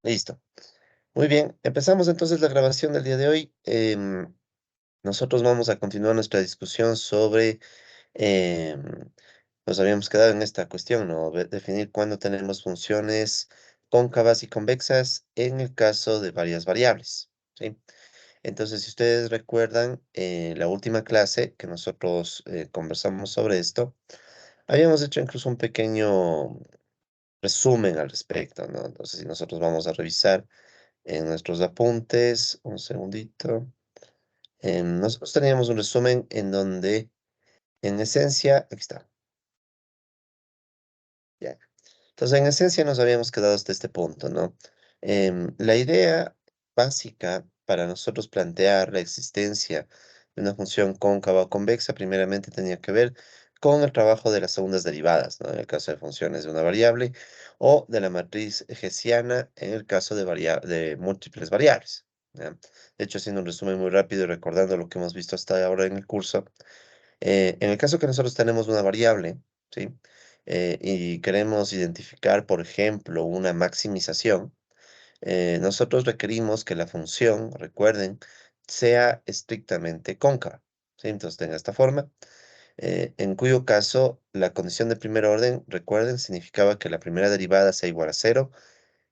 Listo. Muy bien, empezamos entonces la grabación del día de hoy. Nosotros vamos a continuar nuestra discusión sobre, em, nos habíamos quedado en esta cuestión, ¿no? Definir cuándo tenemos funciones cóncavas y convexas en el caso de varias variables, ¿sí? Entonces, si ustedes recuerdan, la última clase que nosotros conversamos sobre esto, habíamos hecho incluso un pequeño resumen al respecto, ¿no? Entonces, si nosotros vamos a revisar en nuestros apuntes, un segundito. Nosotros teníamos un resumen en donde, en esencia, aquí está, ya. Entonces, en esencia nos habíamos quedado hasta este punto, ¿no? La idea básica para nosotros plantear la existencia de una función cóncava o convexa, primeramente tenía que ver con el trabajo de las segundas derivadas, ¿no? En el caso de funciones de una variable, o de la matriz hessiana en el caso de, de múltiples variables, ¿ya? De hecho, haciendo un resumen muy rápido y recordando lo que hemos visto hasta ahora en el curso, en el caso que nosotros tenemos una variable, ¿sí? Y queremos identificar, por ejemplo, una maximización, nosotros requerimos que la función, recuerden, sea estrictamente cóncava, ¿sí? Entonces tenga esta forma, en cuyo caso la condición de primer orden, recuerden, significaba que la primera derivada sea igual a cero,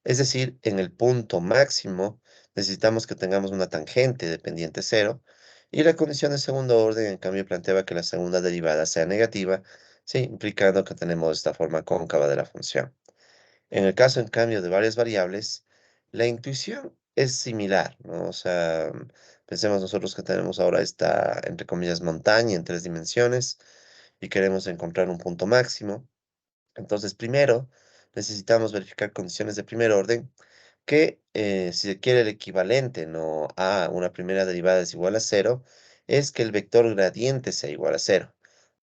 es decir, en el punto máximo necesitamos que tengamos una tangente dependiente cero, y la condición de segundo orden, en cambio, planteaba que la segunda derivada sea negativa, sí, implicando que tenemos esta forma cóncava de la función. En el caso, en cambio, de varias variables, la intuición es similar, ¿no? O sea, pensemos nosotros que tenemos ahora esta, entre comillas, montaña en 3 dimensiones y queremos encontrar un punto máximo. Entonces, primero, necesitamos verificar condiciones de primer orden que, si se quiere el equivalente, ¿no?, a una primera derivada es igual a cero, es que el vector gradiente sea igual a cero.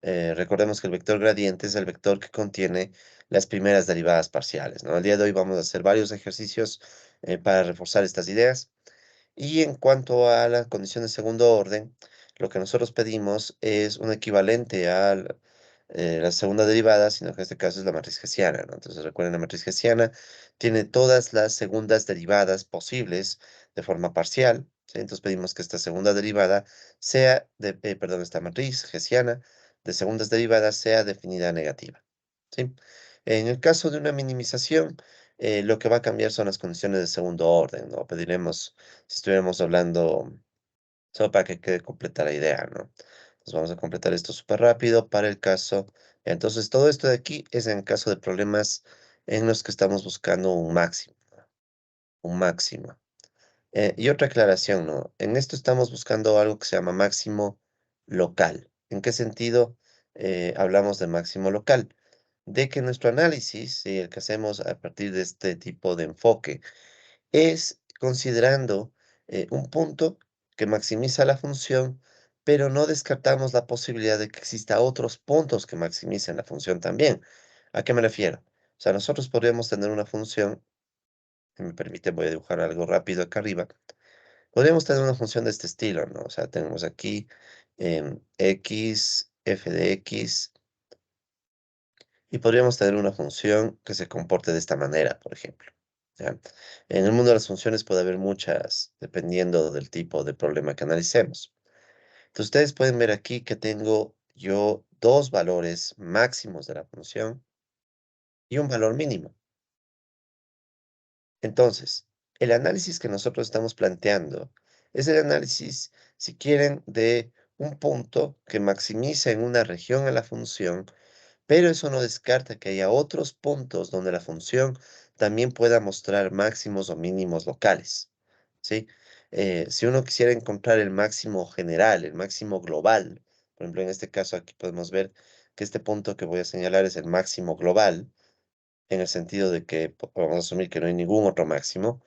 Recordemos que el vector gradiente es el vector que contiene las primeras derivadas parciales, ¿no? El día de hoy vamos a hacer varios ejercicios para reforzar estas ideas. Y en cuanto a la condición de segundo orden, lo que nosotros pedimos es un equivalente a la segunda derivada, sino que en este caso es la matriz hessiana, ¿no? Entonces recuerden, la matriz hessiana tiene todas las segundas derivadas posibles de forma parcial, ¿sí? Entonces pedimos que esta segunda derivada sea, perdón, esta matriz hessiana de segundas derivadas sea definida negativa, ¿sí? En el caso de una minimización, lo que va a cambiar son las condiciones de segundo orden, ¿no? Pediremos, si estuviéramos hablando, solo para que quede completa la idea, ¿no? Entonces vamos a completar esto súper rápido para el caso. Entonces todo esto de aquí es en caso de problemas en los que estamos buscando un máximo, ¿no? Un máximo. Y otra aclaración, ¿no? En esto estamos buscando algo que se llama máximo local. ¿En qué sentido hablamos de máximo local? De que nuestro análisis, ¿sí?, el que hacemos a partir de este tipo de enfoque, es considerando un punto que maximiza la función, pero no descartamos la posibilidad de que exista otros puntos que maximicen la función también. ¿A qué me refiero? O sea, nosotros podríamos tener una función, si me permite, voy a dibujar algo rápido acá arriba. Podríamos tener una función de este estilo, ¿no? O sea, tenemos aquí x, f de x, y podríamos tener una función que se comporte de esta manera, por ejemplo, ¿ya? En el mundo de las funciones puede haber muchas, dependiendo del tipo de problema que analicemos. Entonces, ustedes pueden ver aquí que tengo yo dos valores máximos de la función y un valor mínimo. Entonces, el análisis que nosotros estamos planteando es el análisis, si quieren, de un punto que maximiza en una región a la función, pero eso no descarta que haya otros puntos donde la función también pueda mostrar máximos o mínimos locales, ¿sí? Si uno quisiera encontrar el máximo general, el máximo global, por ejemplo, en este caso aquí podemos ver que este punto que voy a señalar es el máximo global, en el sentido de que vamos a asumir que no hay ningún otro máximo.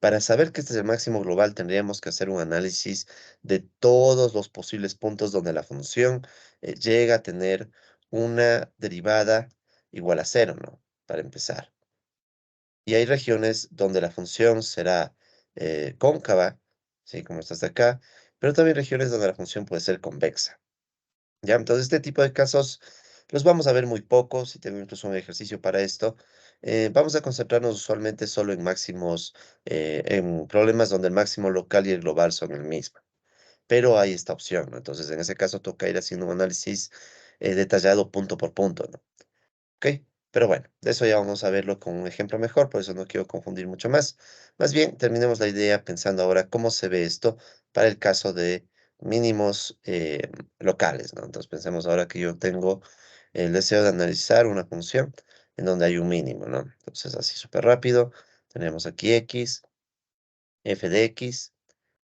Para saber que este es el máximo global, tendríamos que hacer un análisis de todos los posibles puntos donde la función llega a tener una derivada igual a cero, ¿no? Para empezar. Y hay regiones donde la función será cóncava, ¿sí? Como estas de acá, pero también regiones donde la función puede ser convexa. ¿Ya? Entonces, este tipo de casos Los vamos a ver muy pocos y tengo incluso un ejercicio para esto. Vamos a concentrarnos usualmente solo en máximos, en problemas donde el máximo local y el global son el mismo, pero hay esta opción, ¿no? Entonces, en ese caso toca ir haciendo un análisis detallado punto por punto, ¿no? ¿Ok? Pero bueno, de eso ya vamos a verlo con un ejemplo mejor, por eso no quiero confundir mucho más. Más bien, terminemos la idea pensando ahora cómo se ve esto para el caso de mínimos locales, ¿no? Entonces, pensemos ahora que yo tengo el deseo de analizar una función en donde hay un mínimo, ¿no? Entonces, así súper rápido, tenemos aquí x, f de x,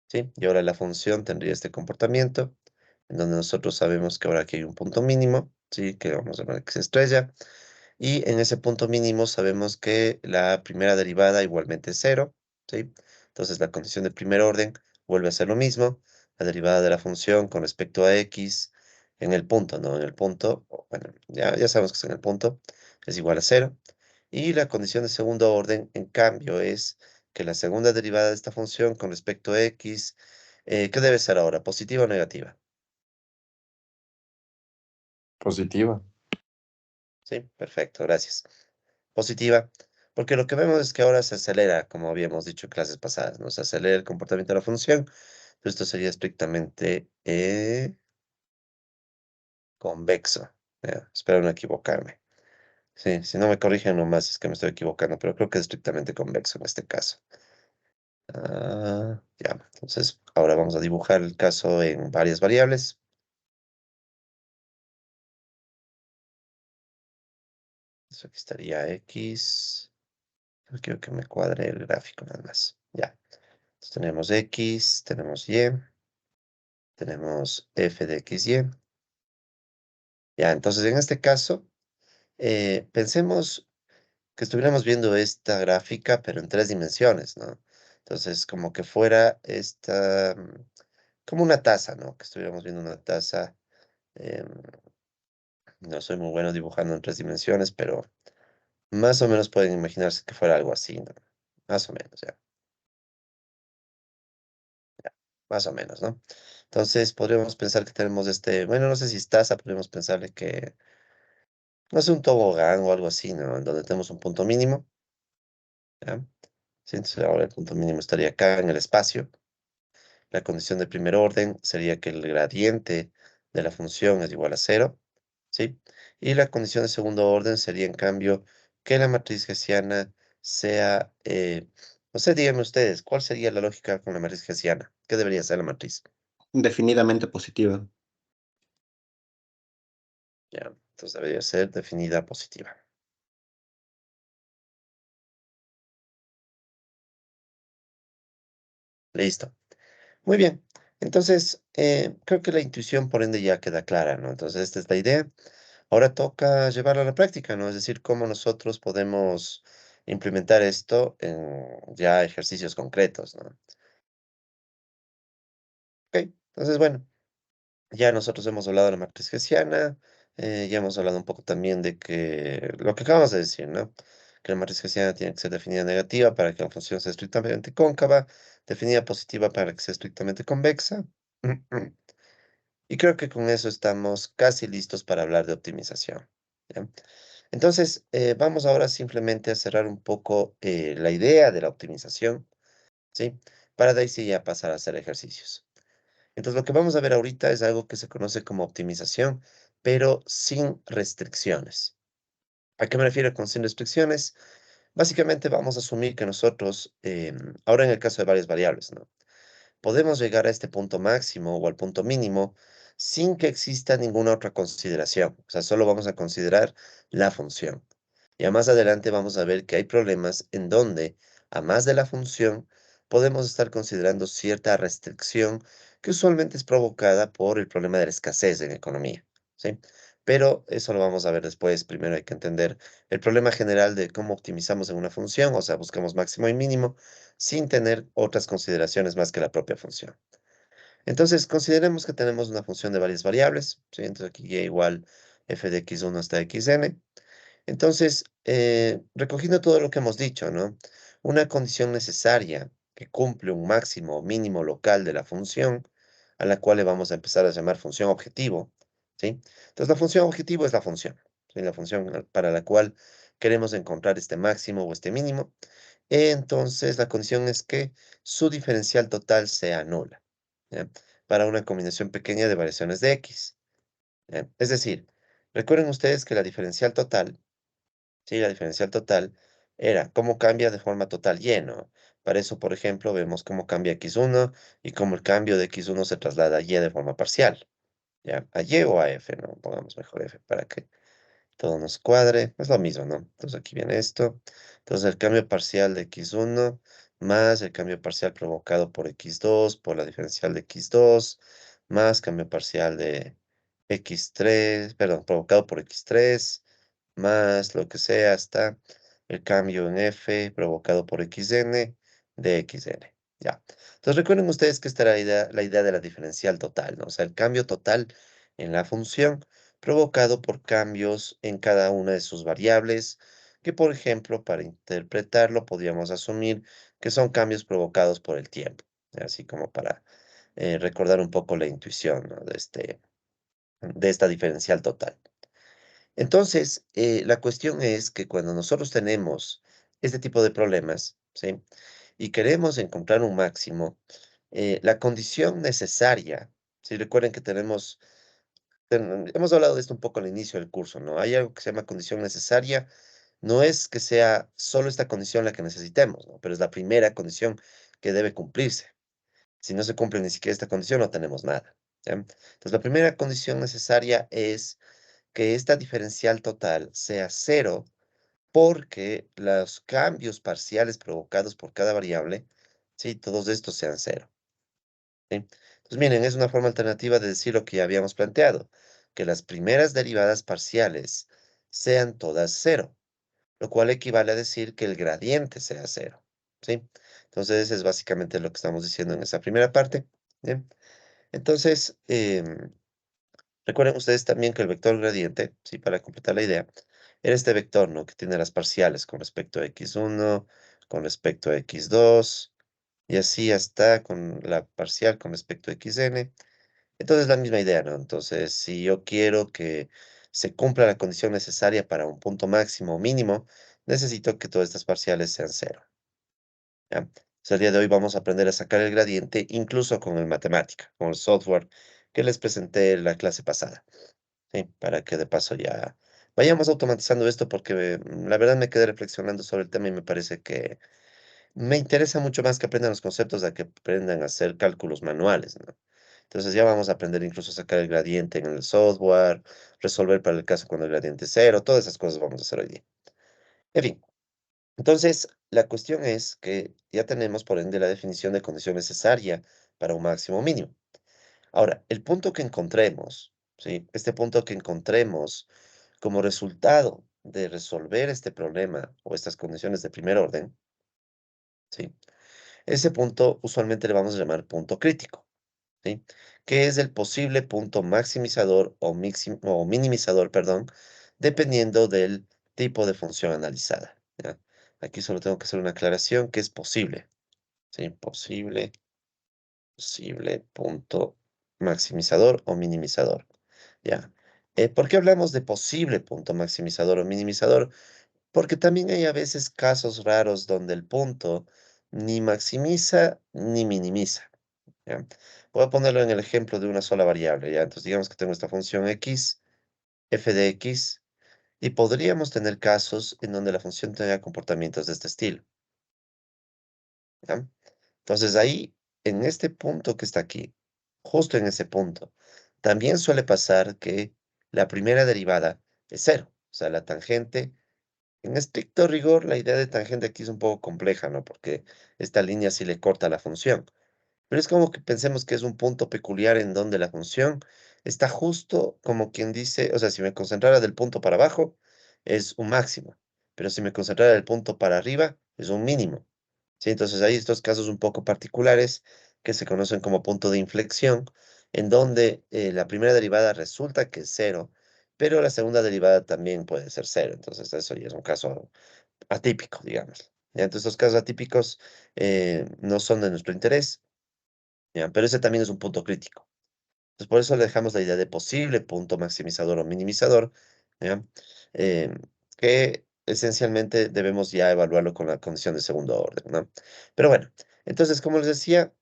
¿sí? Y ahora la función tendría este comportamiento, en donde nosotros sabemos que ahora aquí hay un punto mínimo, ¿sí? Que vamos a llamar x estrella. Y en ese punto mínimo sabemos que la primera derivada igualmente es cero, ¿sí? Entonces la condición de primer orden vuelve a ser lo mismo. La derivada de la función con respecto a x en el punto, ¿no? En el punto, bueno, ya sabemos que es en el punto, es igual a cero. Y la condición de segundo orden, en cambio, es que la segunda derivada de esta función con respecto a x, ¿qué debe ser ahora? ¿Positiva o negativa? Positiva. Sí, perfecto, gracias. Positiva, porque lo que vemos es que ahora se acelera, como habíamos dicho en clases pasadas, ¿no? Se acelera el comportamiento de la función, pero esto sería estrictamente convexo. Ya, espero no equivocarme. Sí, si no me corrigen nomás es que me estoy equivocando, pero creo que es estrictamente convexo en este caso. Ya, entonces ahora vamos a dibujar el caso en varias variables. Eso aquí estaría x. No quiero que me cuadre el gráfico nada más. Ya. Entonces tenemos x, tenemos y, tenemos f de x, y. Ya, entonces en este caso, pensemos que estuviéramos viendo esta gráfica, pero en tres dimensiones, ¿no? Entonces, como que fuera esta, como una taza, ¿no? Que estuviéramos viendo una taza. em, no soy muy bueno dibujando en tres dimensiones, pero más o menos pueden imaginarse que fuera algo así, ¿no? Más o menos, ya, más o menos, ¿no? Entonces, podríamos pensar que tenemos este, bueno, no sé si es taza, podríamos pensarle que, no sé, un tobogán o algo así, ¿no? En donde tenemos un punto mínimo, ¿ya? Sí, entonces ahora el punto mínimo estaría acá en el espacio. La condición de primer orden sería que el gradiente de la función es igual a cero, ¿sí? Y la condición de segundo orden sería, en cambio, que la matriz hessiana sea, no sé, díganme ustedes, ¿cuál sería la lógica con la matriz hessiana? ¿Qué debería ser la matriz? Definidamente positiva. Ya, entonces debería ser definida positiva. Listo. Muy bien. Entonces, creo que la intuición, por ende, ya queda clara, ¿no? Entonces, esta es la idea. Ahora toca llevarla a la práctica, ¿no? Es decir, cómo nosotros podemos implementar esto en ya ejercicios concretos, ¿no? Ok, entonces, bueno, ya nosotros hemos hablado de la matriz hessiana, ya hemos hablado un poco también de que lo que acabamos de decir, ¿no? Que la matriz hessiana tiene que ser definida negativa para que la función sea estrictamente cóncava, definida positiva para que sea estrictamente convexa. Y creo que con eso estamos casi listos para hablar de optimización, ¿ya? Entonces, vamos ahora simplemente a cerrar un poco la idea de la optimización, ¿sí? Para de ahí sí ya pasar a hacer ejercicios. Entonces, lo que vamos a ver ahorita es algo que se conoce como optimización, pero sin restricciones. ¿A qué me refiero con sin restricciones? Básicamente vamos a asumir que nosotros, ahora en el caso de varias variables, ¿no? Podemos llegar a este punto máximo o al punto mínimo sin que exista ninguna otra consideración. O sea, solo vamos a considerar la función. Ya más adelante vamos a ver que hay problemas en donde, a más de la función, podemos estar considerando cierta restricción que usualmente es provocada por el problema de la escasez en economía, ¿sí? Pero eso lo vamos a ver después. Primero hay que entender el problema general de cómo optimizamos en una función, o sea, buscamos máximo y mínimo, sin tener otras consideraciones más que la propia función. Entonces, consideremos que tenemos una función de varias variables, ¿sí? Entonces aquí y igual f de x1 hasta xn. Entonces, recogiendo todo lo que hemos dicho, ¿no? Una condición necesaria que cumple un máximo o mínimo local de la función, a la cual le vamos a empezar a llamar función objetivo, ¿sí? Entonces, la función objetivo es la función, ¿sí? La función para la cual queremos encontrar este máximo o este mínimo. Entonces, la condición es que su diferencial total sea nula, ¿ya? Para una combinación pequeña de variaciones de x. ¿Ya? Es decir, recuerden ustedes que la diferencial total, sí, la diferencial total era cómo cambia de forma total y, ¿no? Para eso, por ejemplo, vemos cómo cambia x1 y cómo el cambio de x1 se traslada a y de forma parcial, ¿ya? A y o a f, ¿no? Pongamos mejor f para que todo nos cuadre, es lo mismo, ¿no? Entonces aquí viene esto. Entonces el cambio parcial de x1 más el cambio parcial provocado por x2 por la diferencial de x2 más cambio parcial de x3, perdón, provocado por x3 más lo que sea hasta el cambio en f provocado por xn de xn. Ya. Entonces recuerden ustedes que esta era la idea de la diferencial total, ¿no? O sea, el cambio total en la función provocado por cambios en cada una de sus variables, que por ejemplo, para interpretarlo, podríamos asumir que son cambios provocados por el tiempo, así como para recordar un poco la intuición, ¿no? De esta diferencial total. Entonces, la cuestión es que cuando nosotros tenemos este tipo de problemas, ¿sí? Y queremos encontrar un máximo, la condición necesaria, si recuerden que hemos hablado de esto un poco al inicio del curso, ¿no? Hay algo que se llama condición necesaria. No es que sea solo esta condición la que necesitemos, ¿no? Pero es la primera condición que debe cumplirse. Si no se cumple ni siquiera esta condición, no tenemos nada, ¿ya? Entonces, la primera condición necesaria es que esta diferencial total sea cero porque los cambios parciales provocados por cada variable, ¿sí? Todos estos sean cero. ¿Sí? Entonces, miren, es una forma alternativa de decir lo que ya habíamos planteado, que las primeras derivadas parciales sean todas cero, lo cual equivale a decir que el gradiente sea cero, ¿sí? Entonces, es básicamente lo que estamos diciendo en esa primera parte, ¿bien? Entonces, recuerden ustedes también que el vector gradiente, ¿sí? Para completar la idea, era este vector, ¿no? Que tiene las parciales con respecto a x1, con respecto a x2, y así hasta con la parcial con respecto a xn. Entonces, la misma idea, ¿no? Entonces, si yo quiero que se cumpla la condición necesaria para un punto máximo o mínimo, necesito que todas estas parciales sean cero, ¿ya? Entonces, el día de hoy vamos a aprender a sacar el gradiente, incluso con el matemática, con el software que les presenté en la clase pasada, ¿sí? Para que de paso ya vayamos automatizando esto, porque la verdad me quedé reflexionando sobre el tema y me parece que me interesa mucho más que aprendan los conceptos a que aprendan a hacer cálculos manuales, ¿no? Entonces ya vamos a aprender incluso a sacar el gradiente en el software, resolver para el caso cuando el gradiente es cero, todas esas cosas vamos a hacer hoy día. En fin, entonces la cuestión es que ya tenemos por ende la definición de condición necesaria para un máximo mínimo. Ahora, el punto que encontremos, ¿sí? Este punto que encontremos como resultado de resolver este problema o estas condiciones de primer orden, ¿sí? Ese punto usualmente le vamos a llamar punto crítico, ¿sí? Que es el posible punto maximizador o minimizador, perdón, dependiendo del tipo de función analizada, ¿ya? Aquí solo tengo que hacer una aclaración que es posible, ¿sí? Posible punto maximizador o minimizador, ¿ya? ¿Por qué hablamos de posible punto maximizador o minimizador? Porque también hay a veces casos raros donde el punto ni maximiza ni minimiza, ¿ya? Voy a ponerlo en el ejemplo de una sola variable, ¿ya? Entonces, digamos que tengo esta función x, f de x, y podríamos tener casos en donde la función tenga comportamientos de este estilo, ¿ya? Entonces, ahí, en este punto que está aquí, justo en ese punto, también suele pasar que la primera derivada es cero, o sea, la tangente. En estricto rigor, la idea de tangente aquí es un poco compleja, ¿no? Porque esta línea sí le corta la función. Pero es como que pensemos que es un punto peculiar en donde la función está justo como quien dice, o sea, si me concentrara del punto para abajo, es un máximo. Pero si me concentrara del punto para arriba, es un mínimo. ¿Sí? Entonces hay estos casos un poco particulares que se conocen como punto de inflexión, en donde la primera derivada resulta que es cero, pero la segunda derivada también puede ser cero. Entonces eso ya es un caso atípico, digamos. ¿Ya? Entonces estos casos atípicos no son de nuestro interés, ¿ya? Pero ese también es un punto crítico. Entonces, por eso le dejamos la idea de posible punto maximizador o minimizador, ¿ya? Em, que esencialmente debemos ya evaluarlo con la condición de segundo orden, ¿no? Pero bueno, entonces, como les decía,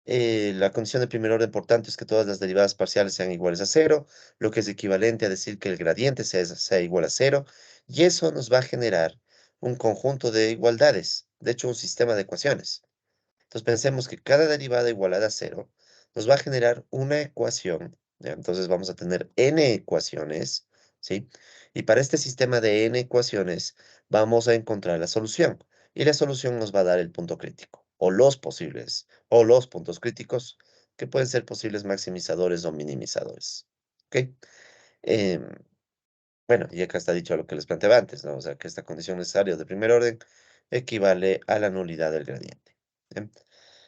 la condición de primer orden, por tanto, es que todas las derivadas parciales sean iguales a cero, lo que es equivalente a decir que el gradiente sea igual a cero, y eso nos va a generar un conjunto de igualdades, de hecho, un sistema de ecuaciones. Entonces pensemos que cada derivada igualada a cero nos va a generar una ecuación, ¿ya? Entonces vamos a tener n ecuaciones, ¿sí? Y para este sistema de n ecuaciones vamos a encontrar la solución. Y la solución nos va a dar el punto crítico, o los puntos críticos, que pueden ser posibles maximizadores o minimizadores. ¿Ok? Em, bueno, y acá está dicho lo que les planteaba antes, ¿no? O sea, que esta condición necesaria de primer orden equivale a la nulidad del gradiente. ¿Bien?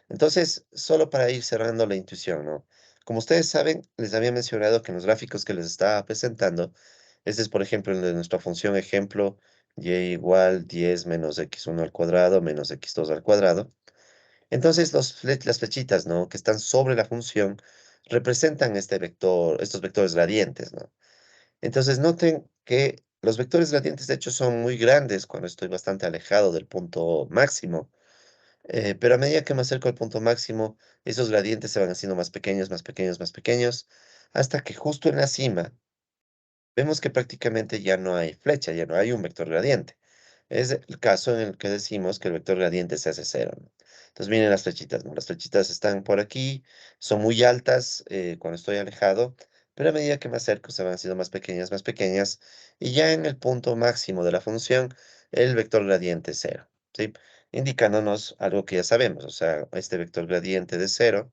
Entonces, solo para ir cerrando la intuición, ¿no? Como ustedes saben, les había mencionado que en los gráficos que les estaba presentando, este es, por ejemplo, el de nuestra función ejemplo, y igual 10 menos x1 al cuadrado menos x2 al cuadrado. Entonces, las flechitas, ¿no? Que están sobre la función representan este vector, estos vectores gradientes, ¿no? Entonces, noten que los vectores gradientes, de hecho, son muy grandes cuando estoy bastante alejado del punto máximo. Pero a medida que me acerco al punto máximo, esos gradientes se van haciendo más pequeños, más pequeños, más pequeños, hasta que justo en la cima vemos que prácticamente ya no hay flecha, ya no hay un vector gradiente. Es el caso en el que decimos que el vector gradiente se hace cero, ¿no? Entonces miren las flechitas, ¿no? Las flechitas están por aquí, son muy altas cuando estoy alejado, pero a medida que me acerco se van haciendo más pequeñas, y ya en el punto máximo de la función, el vector gradiente es cero, ¿sí? Indicándonos algo que ya sabemos, o sea, este vector gradiente de cero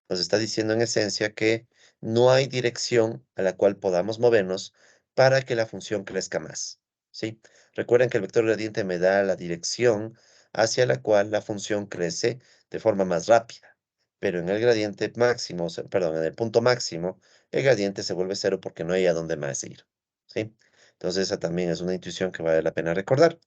nos está diciendo en esencia que no hay dirección a la cual podamos movernos para que la función crezca más, ¿sí? Recuerden que el vector gradiente me da la dirección hacia la cual la función crece de forma más rápida, pero en el gradiente máximo, perdón, en el punto máximo, el gradiente se vuelve cero porque no hay a dónde más ir, ¿sí? Entonces esa también es una intuición que vale la pena recordar.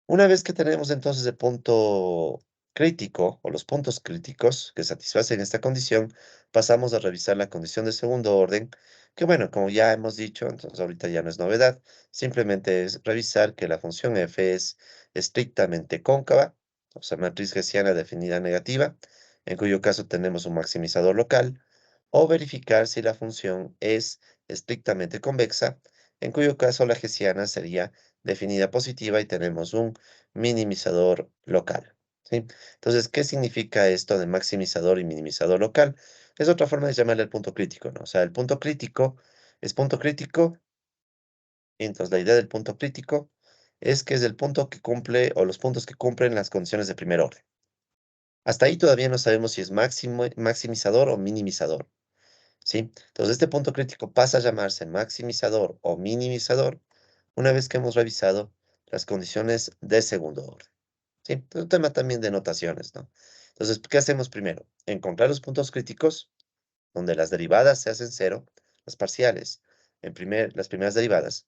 Una vez que tenemos entonces el punto crítico o los puntos críticos que satisfacen esta condición, pasamos a revisar la condición de segundo orden, que bueno, como ya hemos dicho, entonces ahorita ya no es novedad, simplemente es revisar que la función f es estrictamente cóncava, o sea, matriz hessiana definida negativa, en cuyo caso tenemos un maximizador local, o verificar si la función es estrictamente convexa, en cuyo caso la hessiana sería definida positiva y tenemos un minimizador local, ¿sí? Entonces, ¿qué significa esto de maximizador y minimizador local? Es otra forma de llamarle el punto crítico, ¿no? O sea, el punto crítico es punto crítico, y entonces la idea del punto crítico es que es el punto que cumple o los puntos que cumplen las condiciones de primer orden. Hasta ahí todavía no sabemos si es maximizador o minimizador, ¿sí? Entonces, este punto crítico pasa a llamarse maximizador o minimizador una vez que hemos revisado las condiciones de segundo orden, ¿sí? Es un tema también de notaciones, ¿no? Entonces, ¿qué hacemos primero? Encontrar los puntos críticos donde las derivadas se hacen cero, las parciales, las primeras derivadas,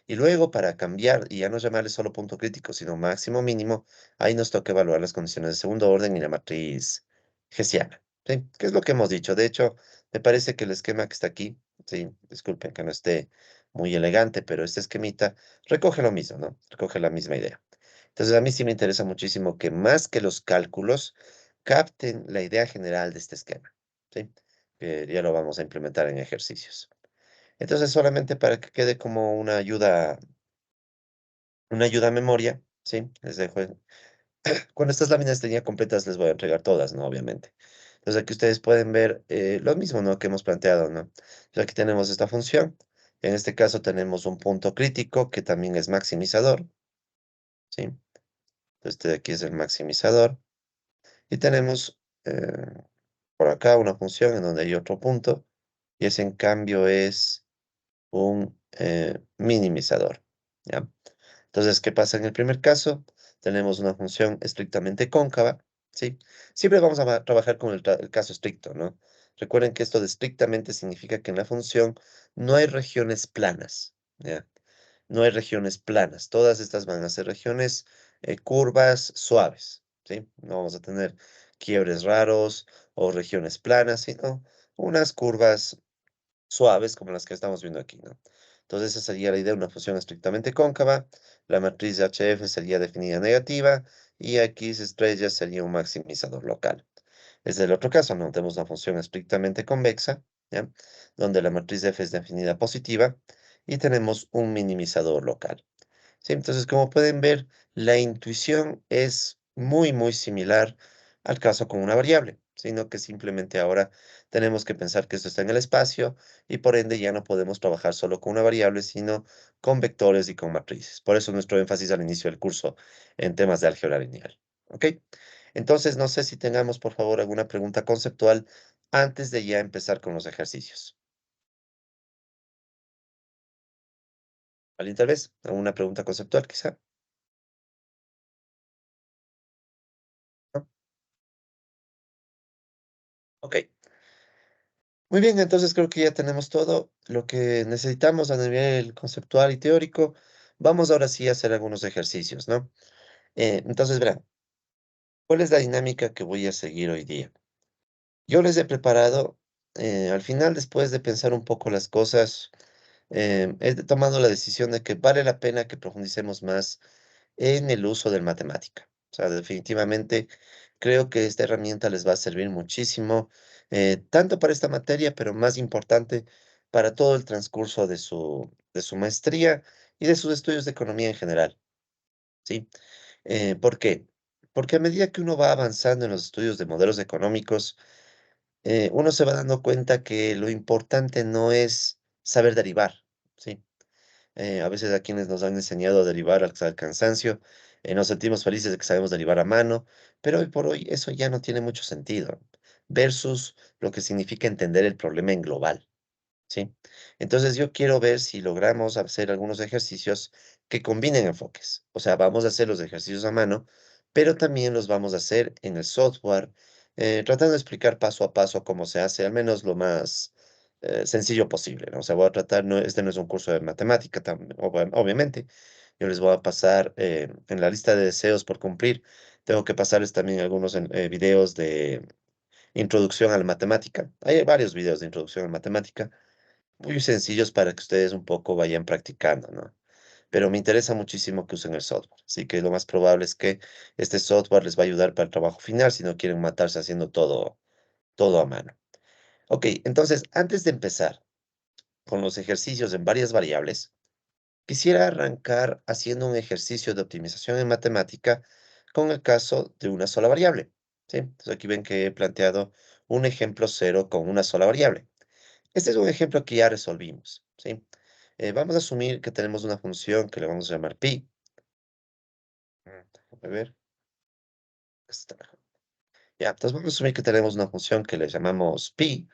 y luego para cambiar y ya no llamarle solo punto crítico, sino máximo mínimo, ahí nos toca evaluar las condiciones de segundo orden y la matriz hessiana, ¿sí? ¿Qué es lo que hemos dicho? De hecho, me parece que el esquema que está aquí, sí, disculpen que no esté muy elegante, pero este esquemita recoge lo mismo, ¿no? Recoge la misma idea. Entonces, a mí sí me interesa muchísimo que más que los cálculos, capten la idea general de este esquema, ¿sí? Que ya lo vamos a implementar en ejercicios. Entonces, solamente para que quede como una ayuda a memoria, ¿sí? Les dejo. Cuando estas láminas estén ya completas, les voy a entregar todas, ¿no? Obviamente. Entonces, aquí ustedes pueden ver lo mismo, ¿no? Que hemos planteado, ¿no? Entonces, aquí tenemos esta función. En este caso tenemos un punto crítico que también es maximizador, ¿sí? Este de aquí es el maximizador. Y tenemos por acá una función en donde hay otro punto, y ese en cambio es un minimizador, ¿ya? Entonces, ¿qué pasa en el primer caso? Tenemos una función estrictamente cóncava, ¿sí? Siempre vamos a trabajar con el caso estricto, ¿no? Recuerden que esto de estrictamente significa que en la función no hay regiones planas, ¿ya? No hay regiones planas. Todas estas van a ser regiones curvas suaves, ¿sí? No vamos a tener quiebres raros o regiones planas, sino unas curvas suaves como las que estamos viendo aquí, ¿no? Entonces, esa sería la idea de una función estrictamente cóncava. La matriz de HF sería definida negativa y X estrella sería un maximizador local. Desde el otro caso, no tenemos una función estrictamente convexa, ¿ya? Donde la matriz F es definida positiva y tenemos un minimizador local. Sí, entonces, como pueden ver, la intuición es muy, muy similar al caso con una variable, sino que simplemente ahora tenemos que pensar que esto está en el espacio y por ende ya no podemos trabajar solo con una variable, sino con vectores y con matrices. Por eso nuestro énfasis al inicio del curso en temas de álgebra lineal. ¿Ok? Entonces, no sé si tengamos, por favor, alguna pregunta conceptual antes de ya empezar con los ejercicios. ¿Alguien tal vez? ¿Alguna pregunta conceptual quizá? ¿No? Ok. Muy bien, entonces creo que ya tenemos todo lo que necesitamos a nivel conceptual y teórico. Vamos ahora sí a hacer algunos ejercicios, ¿no? Entonces, verán, ¿cuál es la dinámica que voy a seguir hoy día? Yo les he preparado, al final, después de pensar un poco las cosas, he tomado la decisión de que vale la pena que profundicemos más en el uso del matemática. O sea, definitivamente creo que esta herramienta les va a servir muchísimo, tanto para esta materia, pero más importante, para todo el transcurso de su maestría y de sus estudios de economía en general, ¿sí? ¿Por qué? Porque a medida que uno va avanzando en los estudios de modelos económicos, uno se va dando cuenta que lo importante no es saber derivar, ¿sí? A veces a quienes nos han enseñado a derivar hasta el cansancio, nos sentimos felices de que sabemos derivar a mano, pero hoy por hoy eso ya no tiene mucho sentido, versus lo que significa entender el problema en global. ¿Sí? Entonces yo quiero ver si logramos hacer algunos ejercicios que combinen enfoques. O sea, vamos a hacer los ejercicios a mano, pero también los vamos a hacer en el software, tratando de explicar paso a paso cómo se hace, al menos lo más sencillo posible, ¿no? O sea, voy a tratar, no, este no es un curso de matemática, obviamente. Yo les voy a pasar en la lista de deseos por cumplir. Tengo que pasarles también algunos videos de introducción a la matemática. Hay varios videos de introducción a la matemática muy sencillos para que ustedes un poco vayan practicando, ¿no? Pero me interesa muchísimo que usen el software, así que lo más probable es que este software les va a ayudar para el trabajo final si no quieren matarse haciendo todo a mano. Ok, entonces, antes de empezar con los ejercicios en varias variables, quisiera arrancar haciendo un ejercicio de optimización en matemática con el caso de una sola variable, ¿sí? Entonces aquí ven que he planteado un ejemplo cero con una sola variable. Este es un ejemplo que ya resolvimos, ¿sí? Vamos a asumir que tenemos una función que le vamos a llamar pi. Déjame ver. Está mejor. Ya, entonces vamos a asumir que tenemos una función que le llamamos pi,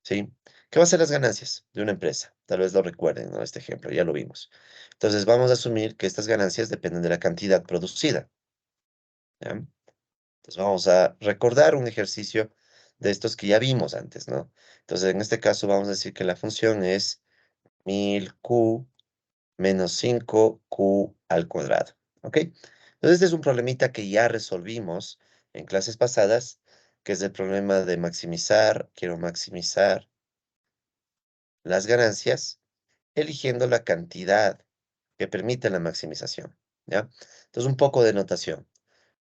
¿sí? ¿Qué va a ser las ganancias de una empresa? Tal vez lo recuerden, ¿no? Este ejemplo, ya lo vimos. Entonces vamos a asumir que estas ganancias dependen de la cantidad producida, ¿ya? Entonces vamos a recordar un ejercicio de estos que ya vimos antes, ¿no? Entonces en este caso vamos a decir que la función es 1000Q menos 5Q al cuadrado, ¿ok? Entonces, este es un problemita que ya resolvimos en clases pasadas, que es el problema de maximizar, quiero maximizar las ganancias, eligiendo la cantidad que permite la maximización, ¿ya? Entonces, un poco de notación.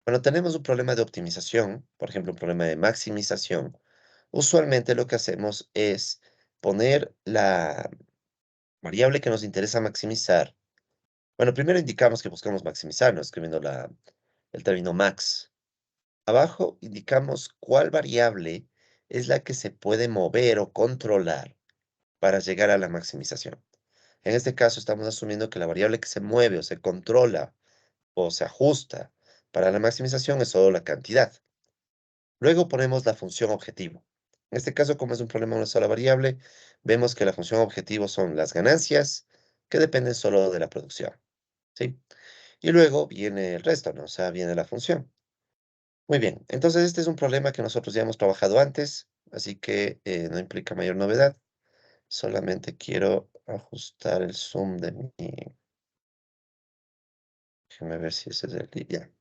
Cuando tenemos un problema de optimización, por ejemplo, un problema de maximización, usualmente lo que hacemos es poner la variable que nos interesa maximizar. Bueno, primero indicamos que buscamos maximizar, ¿no? Escribiendo el término max. Abajo indicamos cuál variable es la que se puede mover o controlar para llegar a la maximización. En este caso, estamos asumiendo que la variable que se mueve o se controla o se ajusta para la maximización es solo la cantidad. Luego ponemos la función objetivo. En este caso, como es un problema de una sola variable, vemos que la función objetivo son las ganancias que dependen solo de la producción, ¿sí? Y luego viene el resto, ¿no? O sea, viene la función. Muy bien, entonces este es un problema que nosotros ya hemos trabajado antes, así que no implica mayor novedad. Solamente quiero ajustar el zoom de mi... Déjeme ver si ese es el... Ya.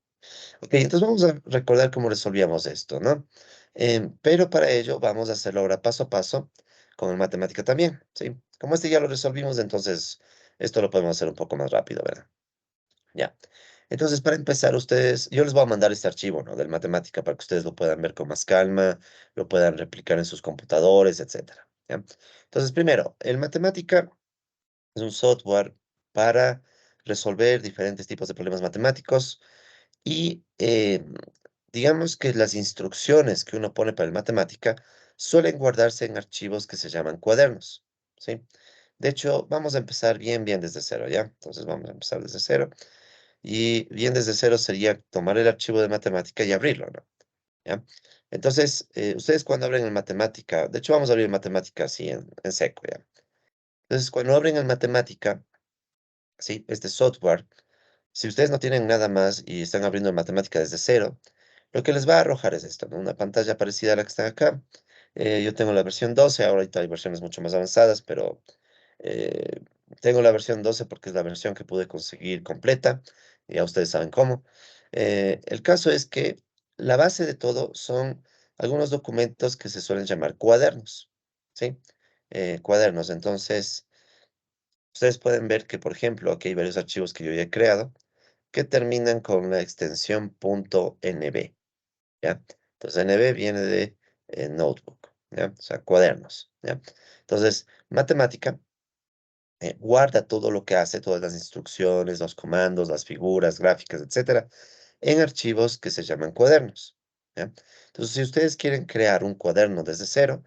Ok, entonces vamos a recordar cómo resolvíamos esto, ¿no? Pero para ello vamos a hacerlo ahora paso a paso con el matemática también, ¿sí? Como este ya lo resolvimos, entonces esto lo podemos hacer un poco más rápido, ¿verdad? Ya. Entonces, para empezar, yo les voy a mandar este archivo, ¿no? Del matemática para que ustedes lo puedan ver con más calma, lo puedan replicar en sus computadores, etcétera, ¿ya? Entonces, primero, el matemática es un software para resolver diferentes tipos de problemas matemáticos y digamos que las instrucciones que uno pone para el matemática suelen guardarse en archivos que se llaman cuadernos, ¿sí? De hecho, vamos a empezar bien desde cero, ¿ya? Entonces vamos a empezar desde cero. Y bien desde cero sería tomar el archivo de matemática y abrirlo, ¿no? ¿Ya? Entonces, ustedes cuando abren el matemática, de hecho vamos a abrir matemática así en seco, ¿ya? Entonces, cuando abren el matemática, ¿sí? Este software, si ustedes no tienen nada más y están abriendo matemática desde cero, lo que les va a arrojar es esto, ¿no? Una pantalla parecida a la que está acá. Yo tengo la versión 12, ahorita hay versiones mucho más avanzadas, pero eh, tengo la versión 12 porque es la versión que pude conseguir completa. Ya ustedes saben cómo. El caso es que la base de todo son algunos documentos que se suelen llamar cuadernos, ¿sí? Cuadernos. Entonces, ustedes pueden ver que, por ejemplo, aquí hay varios archivos que yo ya he creado que terminan con la extensión .nb, ¿ya? Entonces, NB viene de notebook, ¿ya? O sea, cuadernos, ¿ya? Entonces, matemática guarda todo lo que hace, todas las instrucciones, los comandos, las figuras, gráficas, etcétera, en archivos que se llaman cuadernos, ¿ya? Entonces, si ustedes quieren crear un cuaderno desde cero,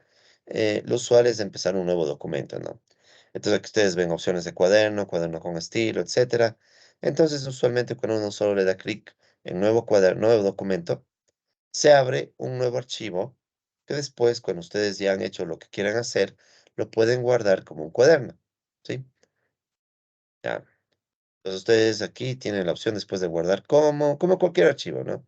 lo usual es empezar un nuevo documento, ¿no? Entonces, aquí ustedes ven opciones de cuaderno, cuaderno con estilo, etcétera. Entonces, usualmente cuando uno solo le da clic en nuevo cuaderno, nuevo documento, se abre un nuevo archivo que después, cuando ustedes ya han hecho lo que quieran hacer, lo pueden guardar como un cuaderno, ¿sí? Ya. Entonces ustedes aquí tienen la opción después de guardar como cualquier archivo, ¿no?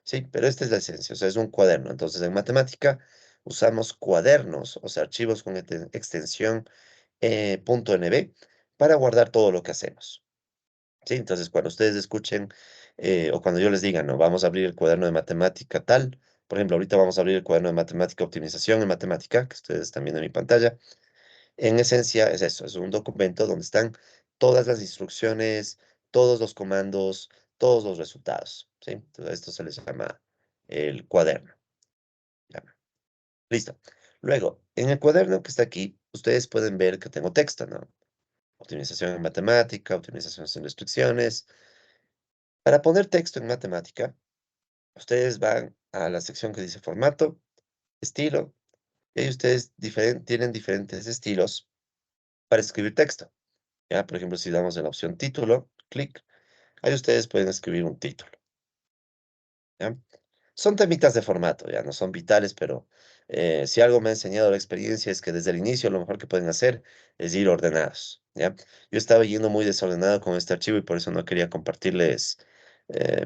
Sí, pero esta es la esencia, o sea, es un cuaderno. Entonces en matemática usamos cuadernos, o sea, archivos con extensión .nb para guardar todo lo que hacemos. Sí, entonces cuando ustedes escuchen o cuando yo les diga, no, vamos a abrir el cuaderno de matemática tal, por ejemplo, ahorita vamos a abrir el cuaderno de matemática optimización en matemática, que ustedes están viendo en mi pantalla. En esencia es eso, es un documento donde están todas las instrucciones, todos los comandos, todos los resultados, ¿sí? Entonces, esto se les llama el cuaderno. Ya. Listo. Luego, en el cuaderno que está aquí, ustedes pueden ver que tengo texto, ¿no? Optimización en matemática, optimización sin restricciones. Para poner texto en matemática, ustedes van a la sección que dice formato, estilo, y ahí ustedes tienen diferentes estilos para escribir texto. ¿Ya? Por ejemplo, si damos en la opción título, clic, ahí ustedes pueden escribir un título, ¿ya? Son temitas de formato, ya no son vitales, pero si algo me ha enseñado la experiencia es que desde el inicio lo mejor que pueden hacer es ir ordenados, ¿ya? Yo estaba yendo muy desordenado con este archivo y por eso no quería compartirles,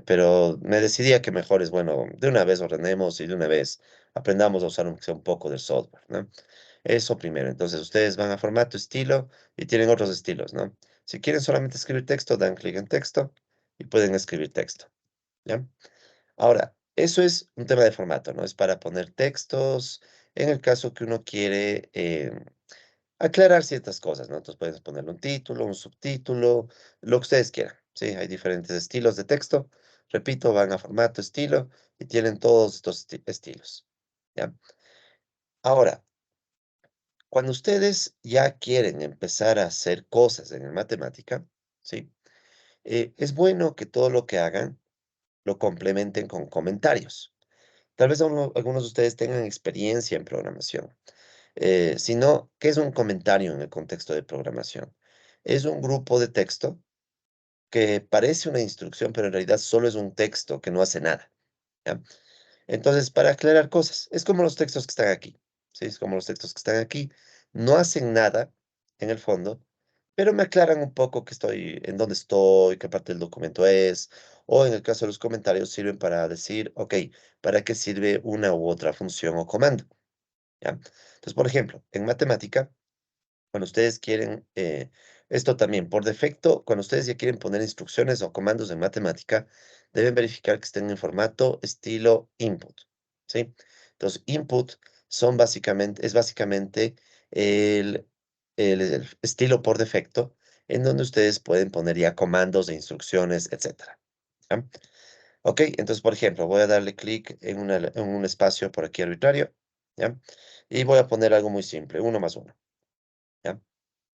pero me decidí a que mejor es, bueno, de una vez ordenemos y de una vez aprendamos a usar aunque sea un poco del software, ¿no? Eso primero. Entonces, ustedes van a formato, estilo y tienen otros estilos, ¿no? Si quieren solamente escribir texto, dan clic en texto y pueden escribir texto, ¿ya? Ahora, eso es un tema de formato, ¿no? Es para poner textos en el caso que uno quiere aclarar ciertas cosas, ¿no? Entonces, pueden ponerle un título, un subtítulo, lo que ustedes quieran, ¿sí? Hay diferentes estilos de texto. Repito, van a formato, estilo y tienen todos estos estilos, ¿ya? Ahora, cuando ustedes ya quieren empezar a hacer cosas en matemática, ¿sí? Es bueno que todo lo que hagan lo complementen con comentarios. Tal vez algunos de ustedes tengan experiencia en programación. Si no, ¿qué es un comentario en el contexto de programación? Es un grupo de texto que parece una instrucción, pero en realidad solo es un texto que no hace nada, ¿ya? Entonces, para aclarar cosas, es como los textos que están aquí, ¿sí? Es como los textos que están aquí. No hacen nada en el fondo, pero me aclaran un poco que estoy, en dónde estoy, qué parte del documento es, o en el caso de los comentarios sirven para decir, ok, ¿para qué sirve una u otra función o comando? ¿Ya? Entonces, por ejemplo, en matemática, cuando ustedes quieren, esto también, por defecto, cuando ustedes ya quieren poner instrucciones o comandos en matemática, deben verificar que estén en formato estilo input, ¿sí? Entonces, input es básicamente el, el estilo por defecto en donde ustedes pueden poner ya comandos e instrucciones, etcétera. ¿Ya? Ok, entonces, por ejemplo, voy a darle clic en un espacio por aquí arbitrario, ¿ya? Y voy a poner algo muy simple, uno más uno, ¿ya?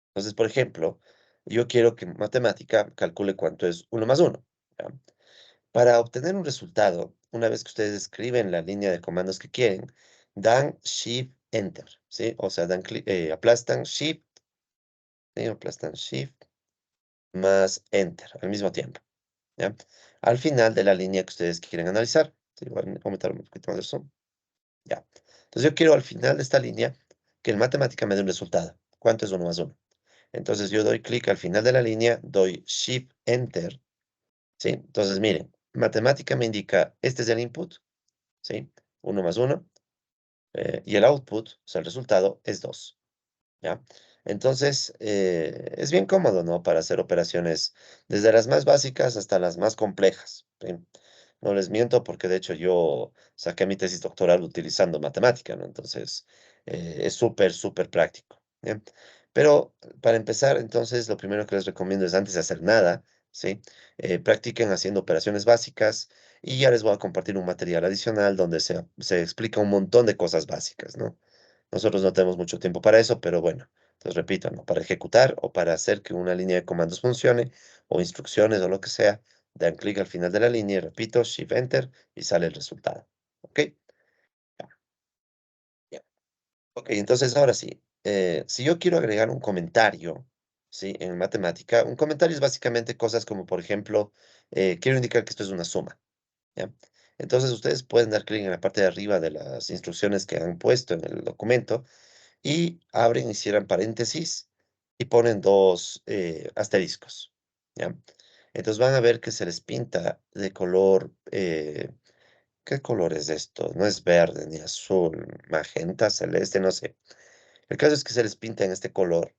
Entonces, por ejemplo, yo quiero que matemática calcule cuánto es uno más uno, ¿ya? Para obtener un resultado, una vez que ustedes escriben la línea de comandos que quieren, dan Shift Enter, ¿sí? O sea, aplastan Shift, ¿sí? Aplastan Shift más Enter al mismo tiempo, ¿ya? Al final de la línea que ustedes quieren analizar. Sí, voy a aumentar un poquito más el zoom. Ya. Entonces yo quiero al final de esta línea que el matemática me dé un resultado. ¿Cuánto es uno más uno? Entonces yo doy clic al final de la línea, doy Shift Enter, ¿sí? Entonces miren, matemática me indica, este es el input, ¿sí? Uno más uno, y el output, o sea, el resultado es 2. ¿Ya? Entonces, es bien cómodo, ¿no? Para hacer operaciones desde las más básicas hasta las más complejas, ¿sí? No les miento porque de hecho yo saqué mi tesis doctoral utilizando matemática, ¿no? Entonces, es súper, súper práctico, ¿bien? Pero para empezar, entonces, lo primero que les recomiendo es antes de hacer nada, ¿sí? Practiquen haciendo operaciones básicas y ya les voy a compartir un material adicional donde se explica un montón de cosas básicas, ¿no? Nosotros no tenemos mucho tiempo para eso, pero bueno, entonces repito, ¿no? Para ejecutar o para hacer que una línea de comandos funcione, o instrucciones o lo que sea, dan clic al final de la línea y repito, Shift Enter y sale el resultado. ¿Ok? Ya, ya. Ok, entonces ahora sí, si yo quiero agregar un comentario, ¿sí? En matemática, un comentario es básicamente cosas como, por ejemplo, quiero indicar que esto es una suma, ¿ya? Entonces ustedes pueden dar clic en la parte de arriba de las instrucciones que han puesto en el documento y abren y cierran paréntesis y ponen dos asteriscos, ¿ya? Entonces van a ver que se les pinta de color, ¿qué color es esto? No es verde ni azul, magenta, celeste, no sé. El caso es que se les pinta en este color,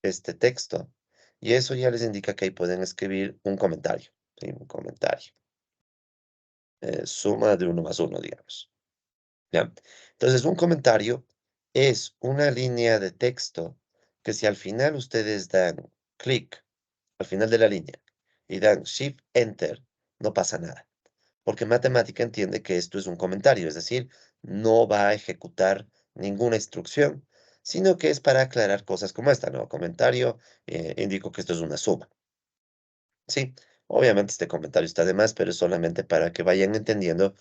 este texto, y eso ya les indica que ahí pueden escribir un comentario, ¿sí? Un comentario, suma de uno más uno, digamos. ¿Ya? Entonces, un comentario es una línea de texto que si al final ustedes dan clic al final de la línea y dan Shift Enter, no pasa nada, porque matemática entiende que esto es un comentario, es decir, no va a ejecutar ninguna instrucción, sino que es para aclarar cosas como esta, ¿no? Comentario, indico que esto es una suma. Sí, obviamente este comentario está de más, pero es solamente para que vayan entendiendo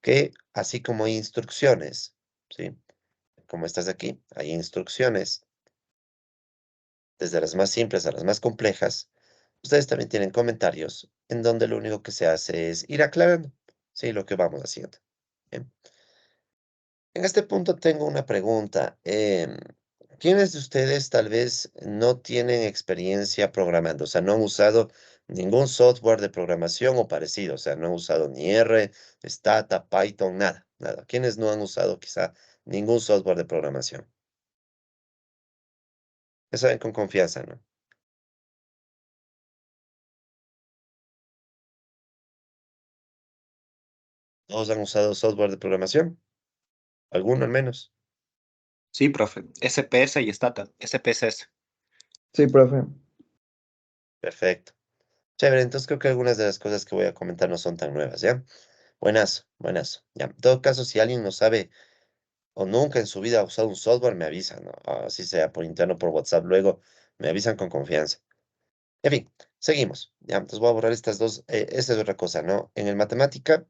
que así como hay instrucciones, ¿sí? Como estas de aquí, hay instrucciones, desde las más simples a las más complejas. Ustedes también tienen comentarios en donde lo único que se hace es ir aclarando, ¿sí? Lo que vamos haciendo. Bien. En este punto tengo una pregunta. ¿Quiénes de ustedes tal vez no tienen experiencia programando? O sea, no han usado ningún software de programación o parecido. O sea, no han usado ni R, Stata, Python, nada, nada. ¿Quiénes no han usado quizá ningún software de programación? Ya saben con confianza, ¿no? ¿Todos han usado software de programación? ¿Alguno al menos? Sí, profe. SPS y Stata. SPSS. Sí, profe. Perfecto. Chévere, entonces creo que algunas de las cosas que voy a comentar no son tan nuevas, ¿ya? Buenazo, buenazo. Ya, en todo caso, si alguien no sabe o nunca en su vida ha usado un software, me avisan, ¿no? Así sea por interno, por WhatsApp, luego me avisan con confianza. En fin, seguimos. Ya, entonces voy a borrar estas dos. Esta es otra cosa, ¿no? En el matemática,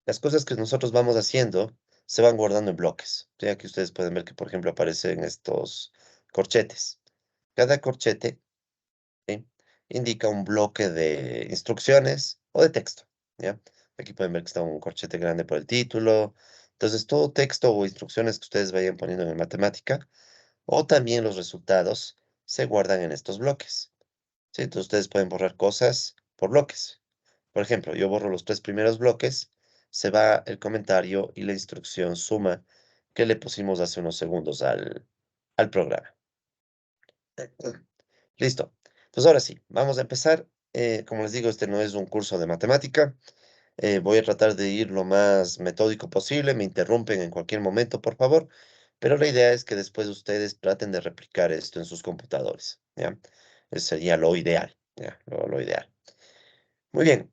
las cosas que nosotros vamos haciendo se van guardando en bloques. Ya que ustedes pueden ver que, por ejemplo, aparecen estos corchetes. Cada corchete, ¿sí? Indica un bloque de instrucciones o de texto, ¿ya? Aquí pueden ver que está un corchete grande por el título. Entonces, todo texto o instrucciones que ustedes vayan poniendo en matemática o también los resultados se guardan en estos bloques, ¿sí? Entonces, ustedes pueden borrar cosas por bloques. Por ejemplo, yo borro los 3 primeros bloques, se va el comentario y la instrucción suma que le pusimos hace unos segundos al programa. Listo. Entonces, ahora sí, vamos a empezar. Como les digo, este no es un curso de matemática, Voy a tratar de ir lo más metódico posible, me interrumpen en cualquier momento, por favor, pero la idea es que después ustedes traten de replicar esto en sus computadores, ¿ya? Eso sería lo ideal, ¿ya? Lo ideal. Muy bien.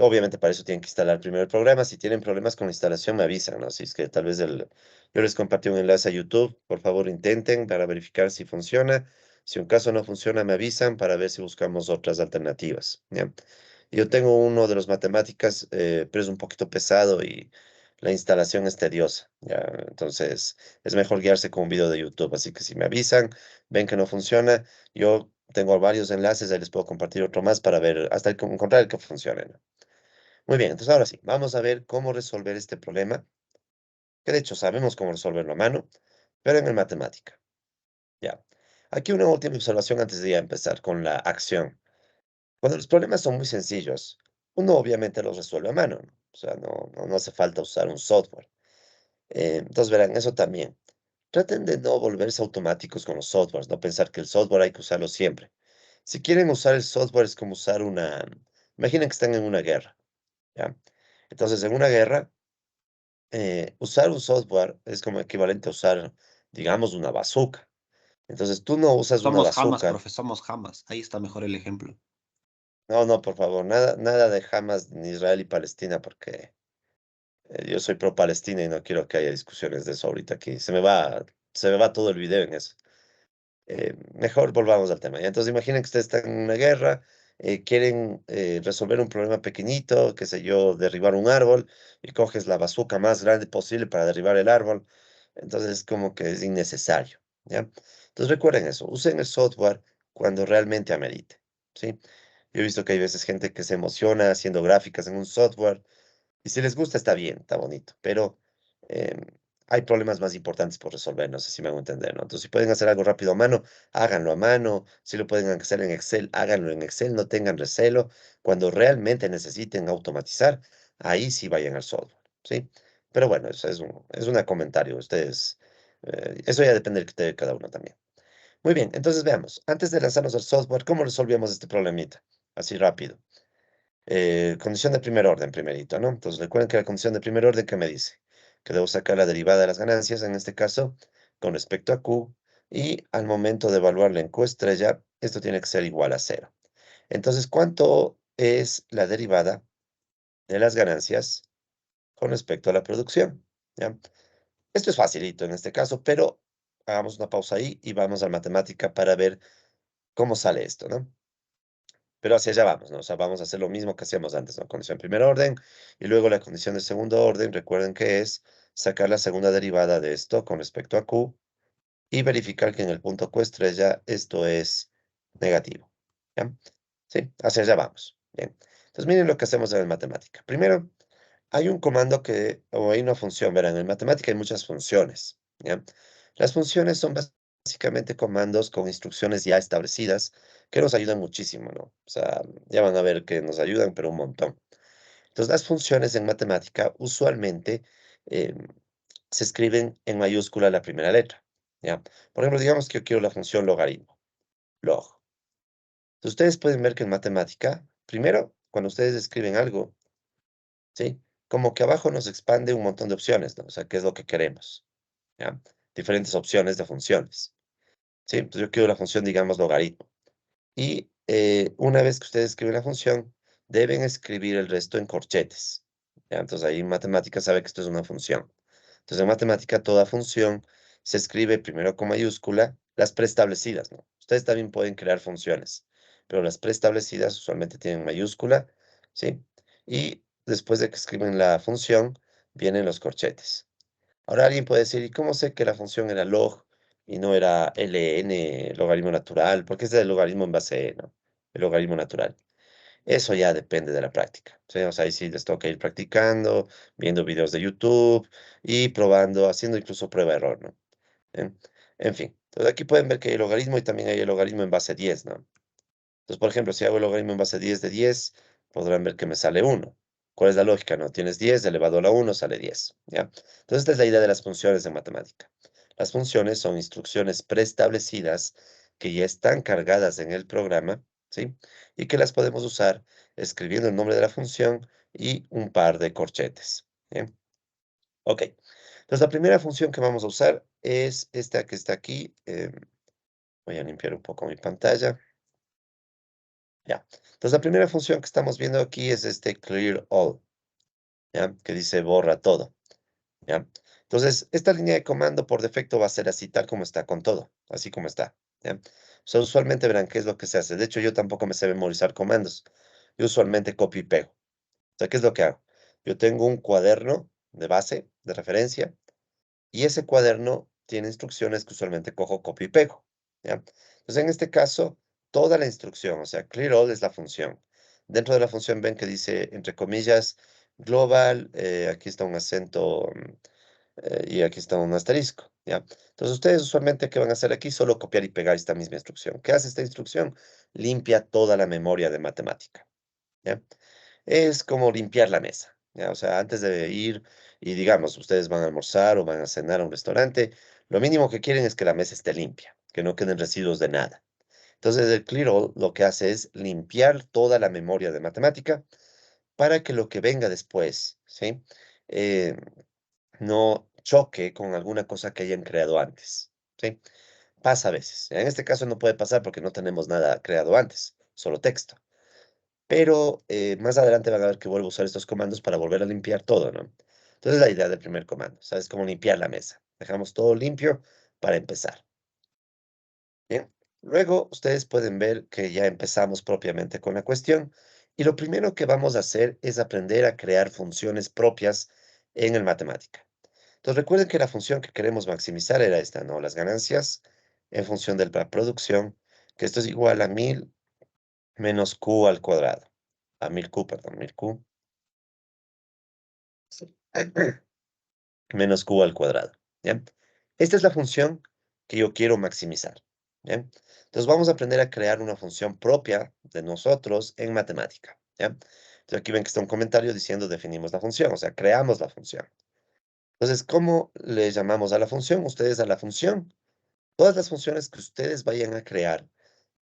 Obviamente para eso tienen que instalar primero el programa. Si tienen problemas con la instalación, me avisan, ¿no? Si es que tal vez yo les compartí un enlace a YouTube, por favor intenten para verificar si funciona. Si un caso no funciona, me avisan para ver si buscamos otras alternativas, ¿ya? Yo tengo uno de los matemáticas, pero es un poquito pesado y la instalación es tediosa, ¿ya? Entonces es mejor guiarse con un video de YouTube. Así que si me avisan, ven que no funciona, yo tengo varios enlaces, ahí les puedo compartir otro más para ver hasta encontrar el que funcione, ¿no? Muy bien, entonces ahora sí, vamos a ver cómo resolver este problema, que de hecho sabemos cómo resolverlo a mano, pero en el matemática. Ya. Aquí una última observación antes de ya empezar con la acción. Cuando los problemas son muy sencillos, uno obviamente los resuelve a mano, ¿no? O sea, no hace falta usar un software. Entonces verán, eso también. Traten de no volverse automáticos con los softwares, no pensar que el software hay que usarlo siempre. Si quieren usar el software es como usar imaginen que están en una guerra, ¿ya? Entonces, en una guerra, usar un software es como equivalente a usar, digamos, una bazooka. Entonces, tú no usas una Somos Hamas, bazooka. profe, somos Hamas. Ahí está mejor el ejemplo. No, no, por favor, nada de Hamas ni Israel y Palestina, porque yo soy pro Palestina y no quiero que haya discusiones de eso ahorita aquí. Se me va todo el video en eso. Mejor volvamos al tema. ¿Ya? Entonces, imaginen que ustedes están en una guerra, quieren resolver un problema pequeñito, qué sé yo, derribar un árbol, y coges la bazooka más grande posible para derribar el árbol. Entonces, como que es innecesario, ¿ya? Entonces, recuerden eso, usen el software cuando realmente amerite, ¿sí? Yo he visto que hay veces gente que se emociona haciendo gráficas en un software, y si les gusta, está bien, está bonito, pero em, hay problemas más importantes por resolver, no sé si me hago entender, ¿no? Entonces, si pueden hacer algo rápido a mano, háganlo a mano. Si lo pueden hacer en Excel, háganlo en Excel, no tengan recelo. Cuando realmente necesiten automatizar, ahí sí vayan al software, ¿sí? Pero bueno, eso es un comentario. Ustedes, eso ya depende de cada uno también. Muy bien, entonces veamos. Antes de lanzarnos al software, ¿cómo resolvíamos este problemita? Así rápido. Condición de primer orden, primerito, ¿no? Entonces recuerden que la condición de primer orden, ¿qué me dice? Que debo sacar la derivada de las ganancias, en este caso, con respecto a Q, y al momento de evaluarla en Q estrella, esto tiene que ser igual a cero. Entonces, ¿cuánto es la derivada de las ganancias con respecto a la producción? ¿Ya? Esto es facilito en este caso, pero hagamos una pausa ahí y vamos a matemática para ver cómo sale esto, ¿no? Pero hacia allá vamos, ¿no? O sea, vamos a hacer lo mismo que hacíamos antes, ¿no? Condición de primer orden y luego la condición de segundo orden. Recuerden que es sacar la segunda derivada de esto con respecto a Q y verificar que en el punto Q estrella esto es negativo. ¿Ya? Sí, hacia allá vamos. Bien. Entonces miren lo que hacemos en matemática. Primero, hay un comando o hay una función. Verán, en matemática hay muchas funciones. ¿Ya? Las funciones son básicamente comandos con instrucciones ya establecidas que nos ayudan muchísimo, ¿no? O sea, ya van a ver que nos ayudan, pero un montón. Entonces, las funciones en matemática usualmente eh, se escriben en mayúscula la primera letra, ¿ya? Por ejemplo, digamos que yo quiero la función logaritmo, log. Entonces, ustedes pueden ver que en matemática, primero, cuando ustedes escriben algo, ¿sí? Como que abajo nos expande un montón de opciones, ¿no? O sea, ¿qué es lo que queremos? ¿Ya? Diferentes opciones de funciones, ¿sí? Entonces, yo quiero la función, digamos, logaritmo. Y una vez que ustedes escriben la función, deben escribir el resto en corchetes, ¿ya? Entonces, ahí en matemática sabe que esto es una función. Entonces, en matemática, toda función se escribe primero con mayúscula, las preestablecidas, ¿no? Ustedes también pueden crear funciones, pero las preestablecidas usualmente tienen mayúscula, ¿sí? Y después de que escriben la función, vienen los corchetes. Ahora alguien puede decir, ¿y cómo sé que la función era log y no era ln, logaritmo natural? Porque es el logaritmo en base E, ¿no? El logaritmo natural. Eso ya depende de la práctica, ¿sí? O sea, ahí sí les toca ir practicando, viendo videos de YouTube y probando, haciendo incluso prueba-error, ¿no? ¿Bien? En fin, entonces aquí pueden ver que hay el logaritmo y también hay el logaritmo en base 10, ¿no? Entonces, por ejemplo, si hago el logaritmo en base 10 de 10, podrán ver que me sale 1. ¿Cuál es la lógica? No tienes 10 elevado a la 1, sale 10. ¿Ya? Entonces, esta es la idea de las funciones de matemática. Las funciones son instrucciones preestablecidas que ya están cargadas en el programa, ¿sí? Y que las podemos usar escribiendo el nombre de la función y un par de corchetes. Bien. Ok. Entonces, la primera función que vamos a usar es esta que está aquí. Voy a limpiar un poco mi pantalla. Ya. Entonces, la primera función que estamos viendo aquí es este clear all, ¿ya? Que dice borra todo, ¿ya? Entonces, esta línea de comando por defecto va a ser así, tal como está, con todo, así como está, ¿ya? O sea, usualmente verán qué es lo que se hace. De hecho, yo tampoco me sé memorizar comandos. Yo usualmente copio y pego. O sea, ¿qué es lo que hago? Yo tengo un cuaderno de base, de referencia, y ese cuaderno tiene instrucciones que usualmente cojo, copio y pego, ¿ya? Entonces, en este caso, toda la instrucción, o sea, clear all es la función. Dentro de la función ven que dice, entre comillas, global, aquí está un acento y aquí está un asterisco, ¿ya? Entonces, ustedes usualmente, ¿qué van a hacer aquí? Solo copiar y pegar esta misma instrucción. ¿Qué hace esta instrucción? Limpia toda la memoria de matemática, ¿ya? Es como limpiar la mesa, ¿ya? O sea, antes de ir y digamos, ustedes van a almorzar o van a cenar a un restaurante, lo mínimo que quieren es que la mesa esté limpia, que no queden residuos de nada. Entonces, el Clear All lo que hace es limpiar toda la memoria de matemática para que lo que venga después, ¿sí? Eh, no choque con alguna cosa que hayan creado antes, ¿sí? Pasa a veces. En este caso no puede pasar porque no tenemos nada creado antes, solo texto. Pero, más adelante van a ver que vuelvo a usar estos comandos para volver a limpiar todo, ¿no? Entonces, la idea del primer comando, ¿sabes? Cómo limpiar la mesa. Dejamos todo limpio para empezar, ¿bien? Luego, ustedes pueden ver que ya empezamos propiamente con la cuestión, y lo primero que vamos a hacer es aprender a crear funciones propias en el matemática. Entonces, recuerden que la función que queremos maximizar era esta, ¿no? Las ganancias en función de la producción, que esto es igual a 1000 menos q al cuadrado. A 1000q, perdón, 1000q menos q al cuadrado, ¿ya? Esta es la función que yo quiero maximizar, ¿ya? Entonces vamos a aprender a crear una función propia de nosotros en matemática, ¿ya? Entonces aquí ven que está un comentario diciendo definimos la función, o sea, creamos la función. Entonces, ¿cómo le llamamos a la función? Ustedes a la función, todas las funciones que ustedes vayan a crear,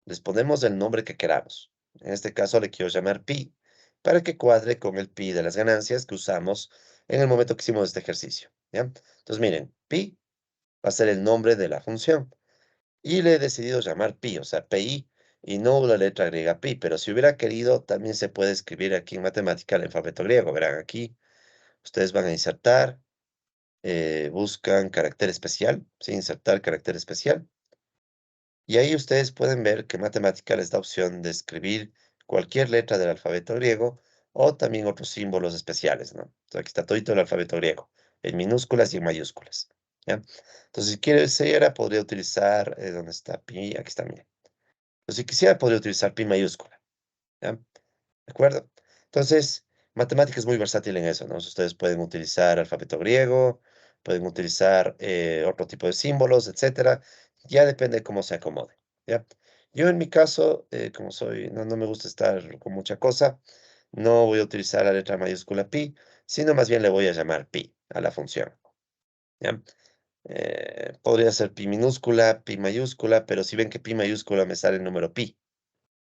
les ponemos el nombre que queramos. En este caso le quiero llamar pi, para que cuadre con el pi de las ganancias que usamos en el momento que hicimos este ejercicio, ¿ya? Entonces miren, pi va a ser el nombre de la función. Y le he decidido llamar pi, o sea, pi, y no la letra griega pi, pero si hubiera querido, también se puede escribir aquí en matemática el alfabeto griego. Verán, aquí ustedes van a insertar, buscan carácter especial, ¿sí? Insertar carácter especial. Y ahí ustedes pueden ver que matemática les da opción de escribir cualquier letra del alfabeto griego o también otros símbolos especiales, ¿no? Entonces, aquí está todito el alfabeto griego, en minúsculas y en mayúsculas, ¿ya? Entonces, si quisiera, podría utilizar, ¿dónde está pi? Aquí está, mira. Entonces, si quisiera, podría utilizar pi mayúscula, ¿ya? ¿De acuerdo? Entonces, matemática es muy versátil en eso, ¿no? Ustedes pueden utilizar alfabeto griego, pueden utilizar otro tipo de símbolos, etcétera. Ya depende de cómo se acomode, ¿ya? Yo en mi caso, como soy, no me gusta estar con mucha cosa, no voy a utilizar la letra mayúscula pi, sino más bien le voy a llamar pi a la función, ¿ya? Podría ser pi minúscula, pi mayúscula, pero si ven que pi mayúscula me sale el número pi.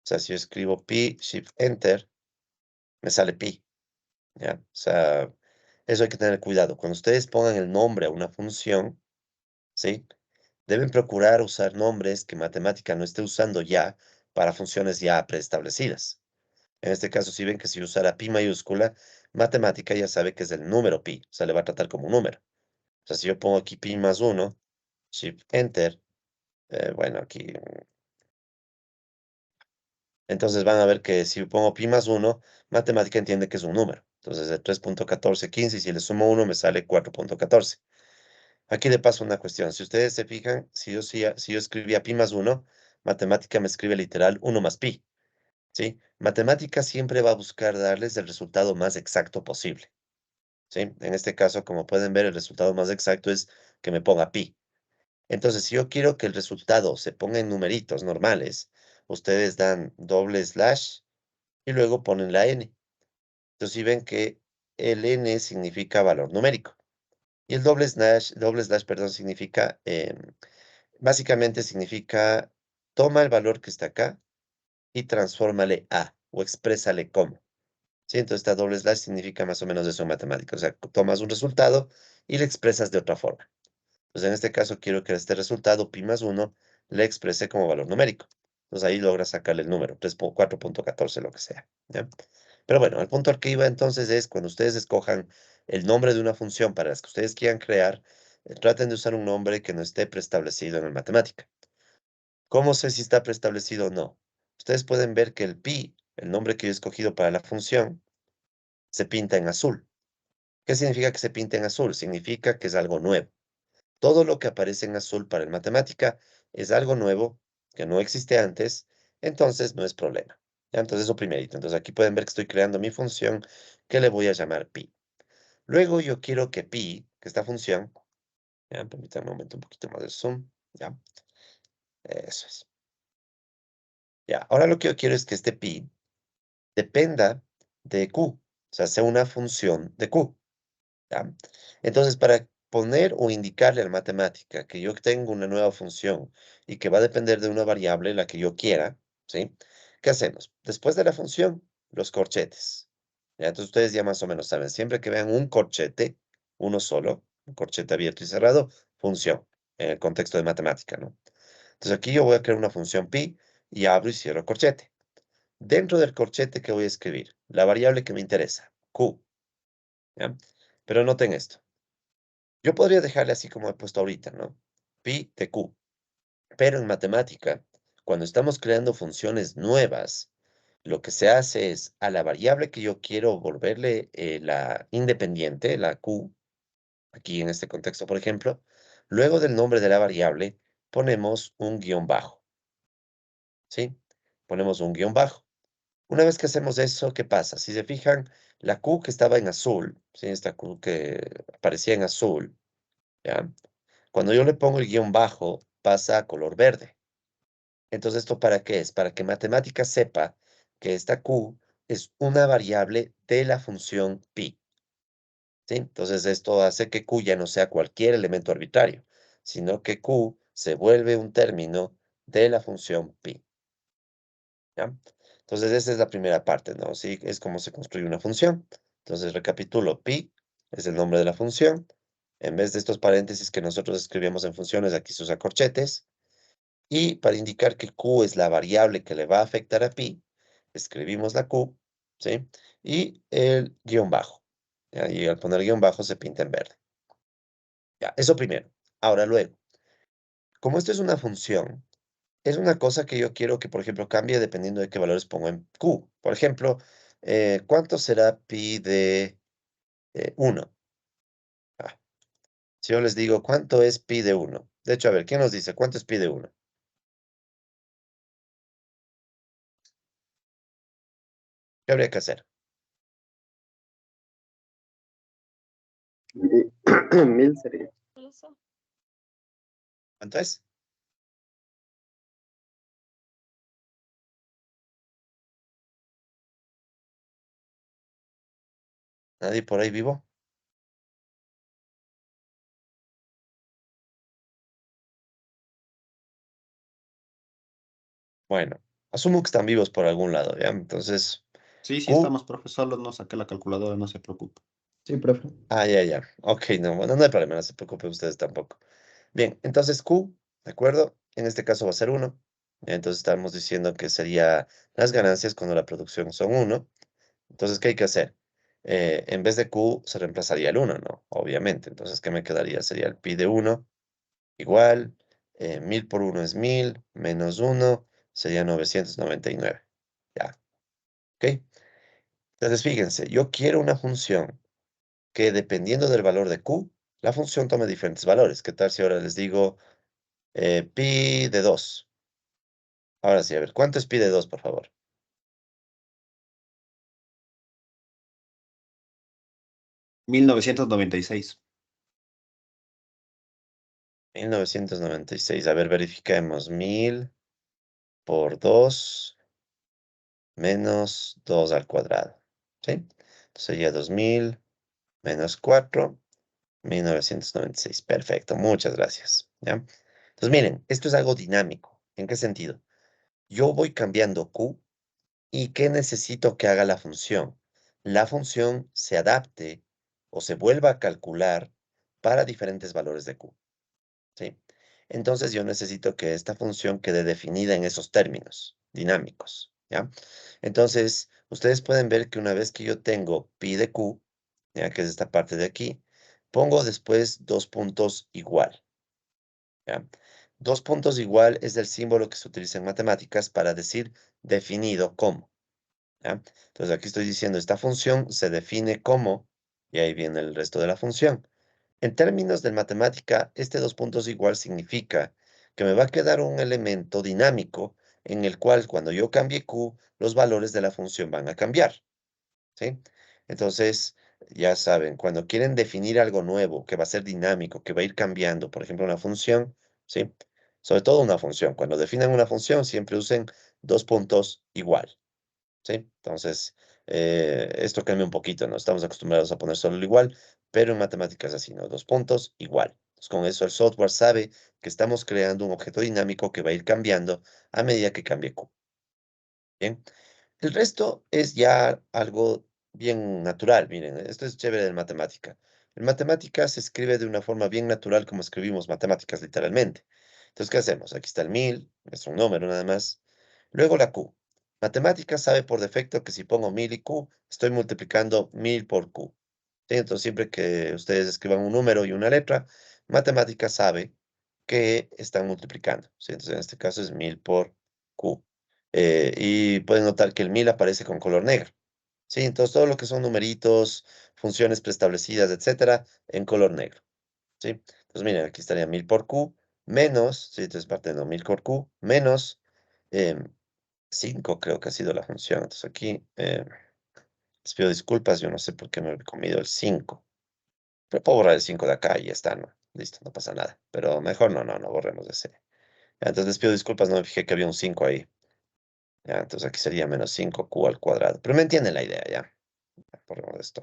O sea, si yo escribo pi, shift enter, me sale pi. ¿Ya? O sea, eso hay que tener cuidado. Cuando ustedes pongan el nombre a una función, ¿sí? Deben procurar usar nombres que matemática no esté usando ya para funciones ya preestablecidas. En este caso, si ven que si usara pi mayúscula, matemática ya sabe que es el número pi, o sea, le va a tratar como un número. O sea, si yo pongo aquí pi más uno, shift enter, bueno, aquí, entonces van a ver que si pongo pi más uno, matemática entiende que es un número. Entonces, de 3.1415, y si le sumo uno, me sale 4.14. Aquí le paso una cuestión. Si ustedes se fijan, si yo escribía pi más uno, matemática me escribe literal uno más pi, ¿sí? Matemática siempre va a buscar darles el resultado más exacto posible, ¿sí? En este caso, como pueden ver, el resultado más exacto es que me ponga pi. Entonces, si yo quiero que el resultado se ponga en numeritos normales, ustedes dan doble slash y luego ponen la n. Entonces, si ven que el n significa valor numérico y el doble slash, perdón, significa básicamente significa, toma el valor que está acá y transfórmale a, o exprésale como, ¿sí? Entonces, esta doble slash significa más o menos eso en matemáticas. O sea, tomas un resultado y le expresas de otra forma. Pues en este caso quiero que este resultado, pi más 1, le exprese como valor numérico. Entonces ahí logras sacarle el número, 4.14, lo que sea, ¿ya? Pero bueno, el punto al que iba entonces es cuando ustedes escojan el nombre de una función para las que ustedes quieran crear, traten de usar un nombre que no esté preestablecido en la matemática. ¿Cómo sé si está preestablecido o no? Ustedes pueden ver que el pi, el nombre que yo he escogido para la función, se pinta en azul. ¿Qué significa que se pinta en azul? Significa que es algo nuevo. Todo lo que aparece en azul para el matemática es algo nuevo que no existe antes, entonces no es problema. ¿Ya? Entonces eso primerito. Entonces aquí pueden ver que estoy creando mi función que le voy a llamar pi. Luego yo quiero que pi, que esta función, ya, permítanme un momento un poquito más de zoom, ya, eso es. Ya, ahora lo que yo quiero es que este pi dependa de q, o sea, sea una función de q. ¿Ya? Entonces, para poner o indicarle a la matemática que yo tengo una nueva función y que va a depender de una variable, la que yo quiera, ¿sí? ¿Qué hacemos? Después de la función, los corchetes. ¿Ya? Entonces, ustedes ya más o menos saben, siempre que vean un corchete, uno solo, un corchete abierto y cerrado, función, en el contexto de matemática, ¿no? Entonces, aquí yo voy a crear una función pi y abro y cierro el corchete. Dentro del corchete, ¿qué voy a escribir? La variable que me interesa, q, ¿ya? Pero noten esto. Yo podría dejarle así como he puesto ahorita, ¿no? Pi de q. Pero en matemática, cuando estamos creando funciones nuevas, lo que se hace es a la variable que yo quiero volverle la independiente, la q, aquí en este contexto, por ejemplo, luego del nombre de la variable ponemos un guión bajo, ¿sí? Ponemos un guión bajo. Una vez que hacemos eso, ¿qué pasa? Si se fijan, la q que estaba en azul, ¿sí? Esta q que aparecía en azul, ¿ya? Cuando yo le pongo el guión bajo, pasa a color verde. Entonces, ¿esto para qué es? Para que matemática sepa que esta q es una variable de la función pi, ¿sí? Entonces, esto hace que q ya no sea cualquier elemento arbitrario, sino que q se vuelve un término de la función pi, ¿ya? Entonces, esa es la primera parte, ¿no? Sí, es como se construye una función. Entonces, recapitulo, pi es el nombre de la función. En vez de estos paréntesis que nosotros escribíamos en funciones, aquí se usa corchetes. Y para indicar que q es la variable que le va a afectar a pi, escribimos la q, ¿sí? Y el guión bajo. ¿Ya? Y al poner guión bajo se pinta en verde. Ya, eso primero. Ahora luego, como esto es una función, es una cosa que yo quiero que, por ejemplo, cambie dependiendo de qué valores pongo en q. Por ejemplo, ¿cuánto será pi de 1? Ah, si yo les digo, ¿cuánto es pi de 1? De hecho, a ver, ¿quién nos dice cuánto es pi de 1? ¿Qué habría que hacer? 1000 sería. ¿Cuánto es? ¿Nadie por ahí vivo? Bueno, asumo que están vivos por algún lado, ¿ya? Entonces, Sí, sí Q, estamos, profe. Solo no saqué la calculadora, no se preocupe. Sí, profe. ya, ya. Ok, no, bueno, no hay problema, no se preocupen ustedes tampoco. Bien, entonces Q, ¿de acuerdo? En este caso va a ser 1. Entonces estamos diciendo que sería las ganancias cuando la producción son 1. Entonces, ¿qué hay que hacer? En vez de Q se reemplazaría el 1, ¿no? Obviamente. Entonces, ¿qué me quedaría? Sería el pi de 1 igual, 1000 por 1 es 1000, menos 1 sería 999. Ya, ¿ok? Entonces, fíjense, yo quiero una función que dependiendo del valor de q, la función tome diferentes valores. ¿Qué tal si ahora les digo pi de 2? Ahora sí, a ver, ¿cuánto es pi de 2, por favor? 1996. 1996. A ver, verifiquemos. 1000 por 2 menos 2 al cuadrado. ¿Sí? Entonces sería 2000 menos 4, 1996. Perfecto, muchas gracias. ¿Ya? Entonces, miren, esto es algo dinámico. ¿En qué sentido? Yo voy cambiando q. ¿Y qué necesito que haga la función? la función se adapte o se vuelva a calcular para diferentes valores de Q, ¿sí? Entonces yo necesito que esta función quede definida en esos términos dinámicos, ¿ya? Entonces, ustedes pueden ver que una vez que yo tengo pi de Q, ya que es esta parte de aquí, pongo después dos puntos igual, ¿ya? Dos puntos igual es el símbolo que se utiliza en matemáticas para decir definido como, ¿ya? Entonces aquí estoy diciendo esta función se define como, y ahí viene el resto de la función. En términos de matemática, este dos puntos igual significa que me va a quedar un elemento dinámico en el cual cuando yo cambie Q, los valores de la función van a cambiar, ¿sí? Entonces, ya saben, cuando quieren definir algo nuevo que va a ser dinámico, que va a ir cambiando, por ejemplo, una función, ¿sí? Sobre todo una función. Cuando definan una función, siempre usen dos puntos igual, ¿sí? Entonces, esto cambia un poquito, ¿no? Estamos acostumbrados a poner solo el igual, pero en matemáticas así, ¿no? Dos puntos, igual. Entonces, con eso el software sabe que estamos creando un objeto dinámico que va a ir cambiando a medida que cambie Q. Bien. El resto es ya algo bien natural. Miren, esto es chévere en matemática. En matemática se escribe de una forma bien natural como escribimos matemáticas literalmente. Entonces, ¿qué hacemos? Aquí está el 1000, es un número nada más. Luego la Q. Matemáticas sabe por defecto que si pongo 1000 y Q, estoy multiplicando 1000 por Q. ¿Sí? Entonces, siempre que ustedes escriban un número y una letra, matemáticas sabe que están multiplicando, ¿sí? Entonces, en este caso es 1000 por Q. Y pueden notar que el 1000 aparece con color negro, ¿sí? Entonces, todo lo que son numeritos, funciones preestablecidas, etcétera, en color negro, ¿sí? Entonces, miren, aquí estaría 1000 por Q menos, ¿sí? Entonces, partiendo 1000 por Q menos 5, creo que ha sido la función. Entonces, aquí les pido disculpas, yo no sé por qué me he comido el 5. Pero puedo borrar el 5 de acá y ya está, ¿no? Listo, no pasa nada. Pero mejor no borremos ese. Ya, entonces les pido disculpas, no me fijé que había un 5 ahí. Ya, entonces aquí sería menos 5Q al cuadrado. Pero me entienden la idea, ya. Ya, borremos esto.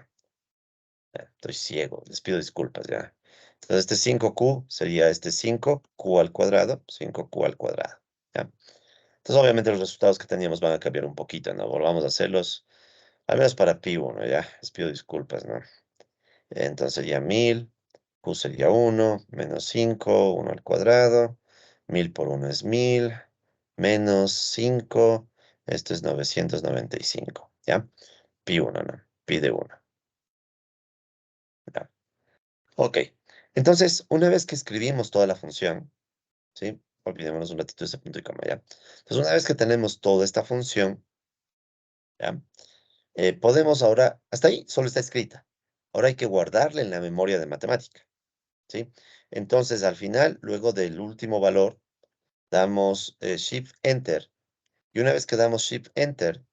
Ya, estoy ciego, les pido disculpas, ya. Entonces este 5Q sería este 5Q al cuadrado, 5Q al cuadrado, ¿ya? Entonces obviamente los resultados que teníamos van a cambiar un poquito, ¿no? Volvamos a hacerlos, al menos para pi 1, ya. Les pido disculpas, ¿no? Entonces sería 1000, Q sería 1, menos 5, 1 al cuadrado, 1000 por 1 es 1000, menos 5, esto es 995, ¿ya? Pi 1, ¿no? Pi de 1, ¿ya? Ok, entonces, una vez que escribimos toda la función, ¿sí? Olvidémonos un ratito de ese punto y coma, ¿ya? Entonces, una vez que tenemos toda esta función, ¿ya? Podemos ahora, hasta ahí solo está escrita. Ahora hay que guardarla en la memoria de matemática, ¿sí? Entonces, al final, luego del último valor, damos Shift Enter. Y una vez que damos Shift Enter,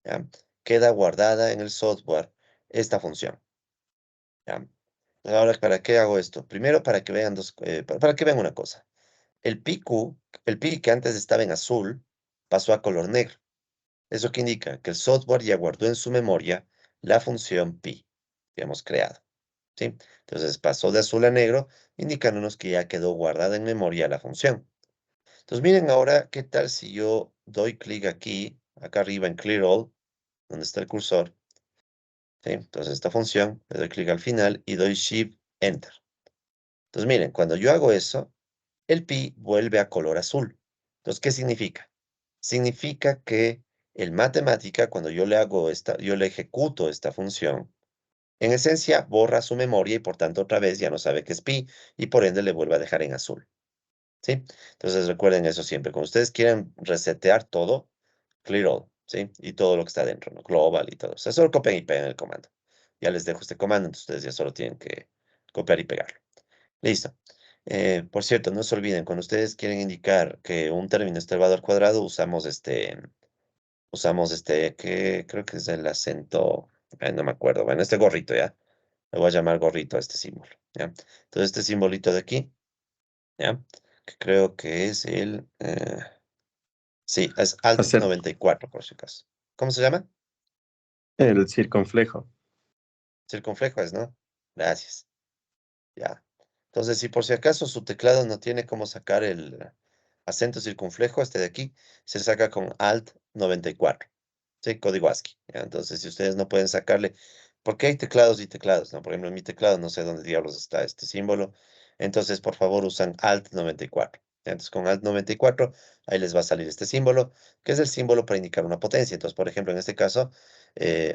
¿ya? Queda guardada en el software esta función, ¿ya? Ahora, ¿para qué hago esto? Primero, para que vean para que vean una cosa. El pi Q, el pi que antes estaba en azul, pasó a color negro. Eso que indica que el software ya guardó en su memoria la función pi que hemos creado, ¿sí? Entonces pasó de azul a negro, indicándonos que ya quedó guardada en memoria la función. Entonces miren ahora, ¿qué tal si yo doy clic aquí, acá arriba en Clear All, donde está el cursor? ¿Sí? Entonces esta función, le doy clic al final y doy Shift Enter. Entonces miren, cuando yo hago eso, el pi vuelve a color azul. Entonces, ¿qué significa? Significa que el matemática, cuando yo le ejecuto esta función, en esencia borra su memoria y por tanto otra vez ya no sabe que es pi y por ende le vuelve a dejar en azul, ¿sí? Entonces recuerden eso siempre. Cuando ustedes quieran resetear todo, clear all, ¿sí? Y todo lo que está dentro, ¿no? Global y todo. O sea, solo copian y pegan el comando. Ya les dejo este comando, entonces ustedes ya solo tienen que copiar y pegarlo. Listo. Por cierto, no se olviden, cuando ustedes quieren indicar que un término está elevado al cuadrado, usamos este, que creo que es el acento, no me acuerdo, bueno, este gorrito, ¿ya? Le voy a llamar gorrito a este símbolo, ¿ya? Entonces, este simbolito de aquí, ¿ya? Que creo que es sí, es alt Hacer 94 por si acaso. ¿Cómo se llama? el circunflejo. Circunflejo es, ¿no? Gracias, ya. Entonces, si por si acaso su teclado no tiene cómo sacar el acento circunflejo, este de aquí, se saca con Alt 94. ¿sí? Código ASCII, ¿ya? Entonces, si ustedes no pueden sacarle, porque hay teclados y teclados, ¿no? Por ejemplo, en mi teclado no sé dónde diablos está este símbolo, entonces, por favor, usan Alt 94. ¿Ya? Entonces, con Alt 94, ahí les va a salir este símbolo, que es el símbolo para indicar una potencia. Entonces, por ejemplo, en este caso,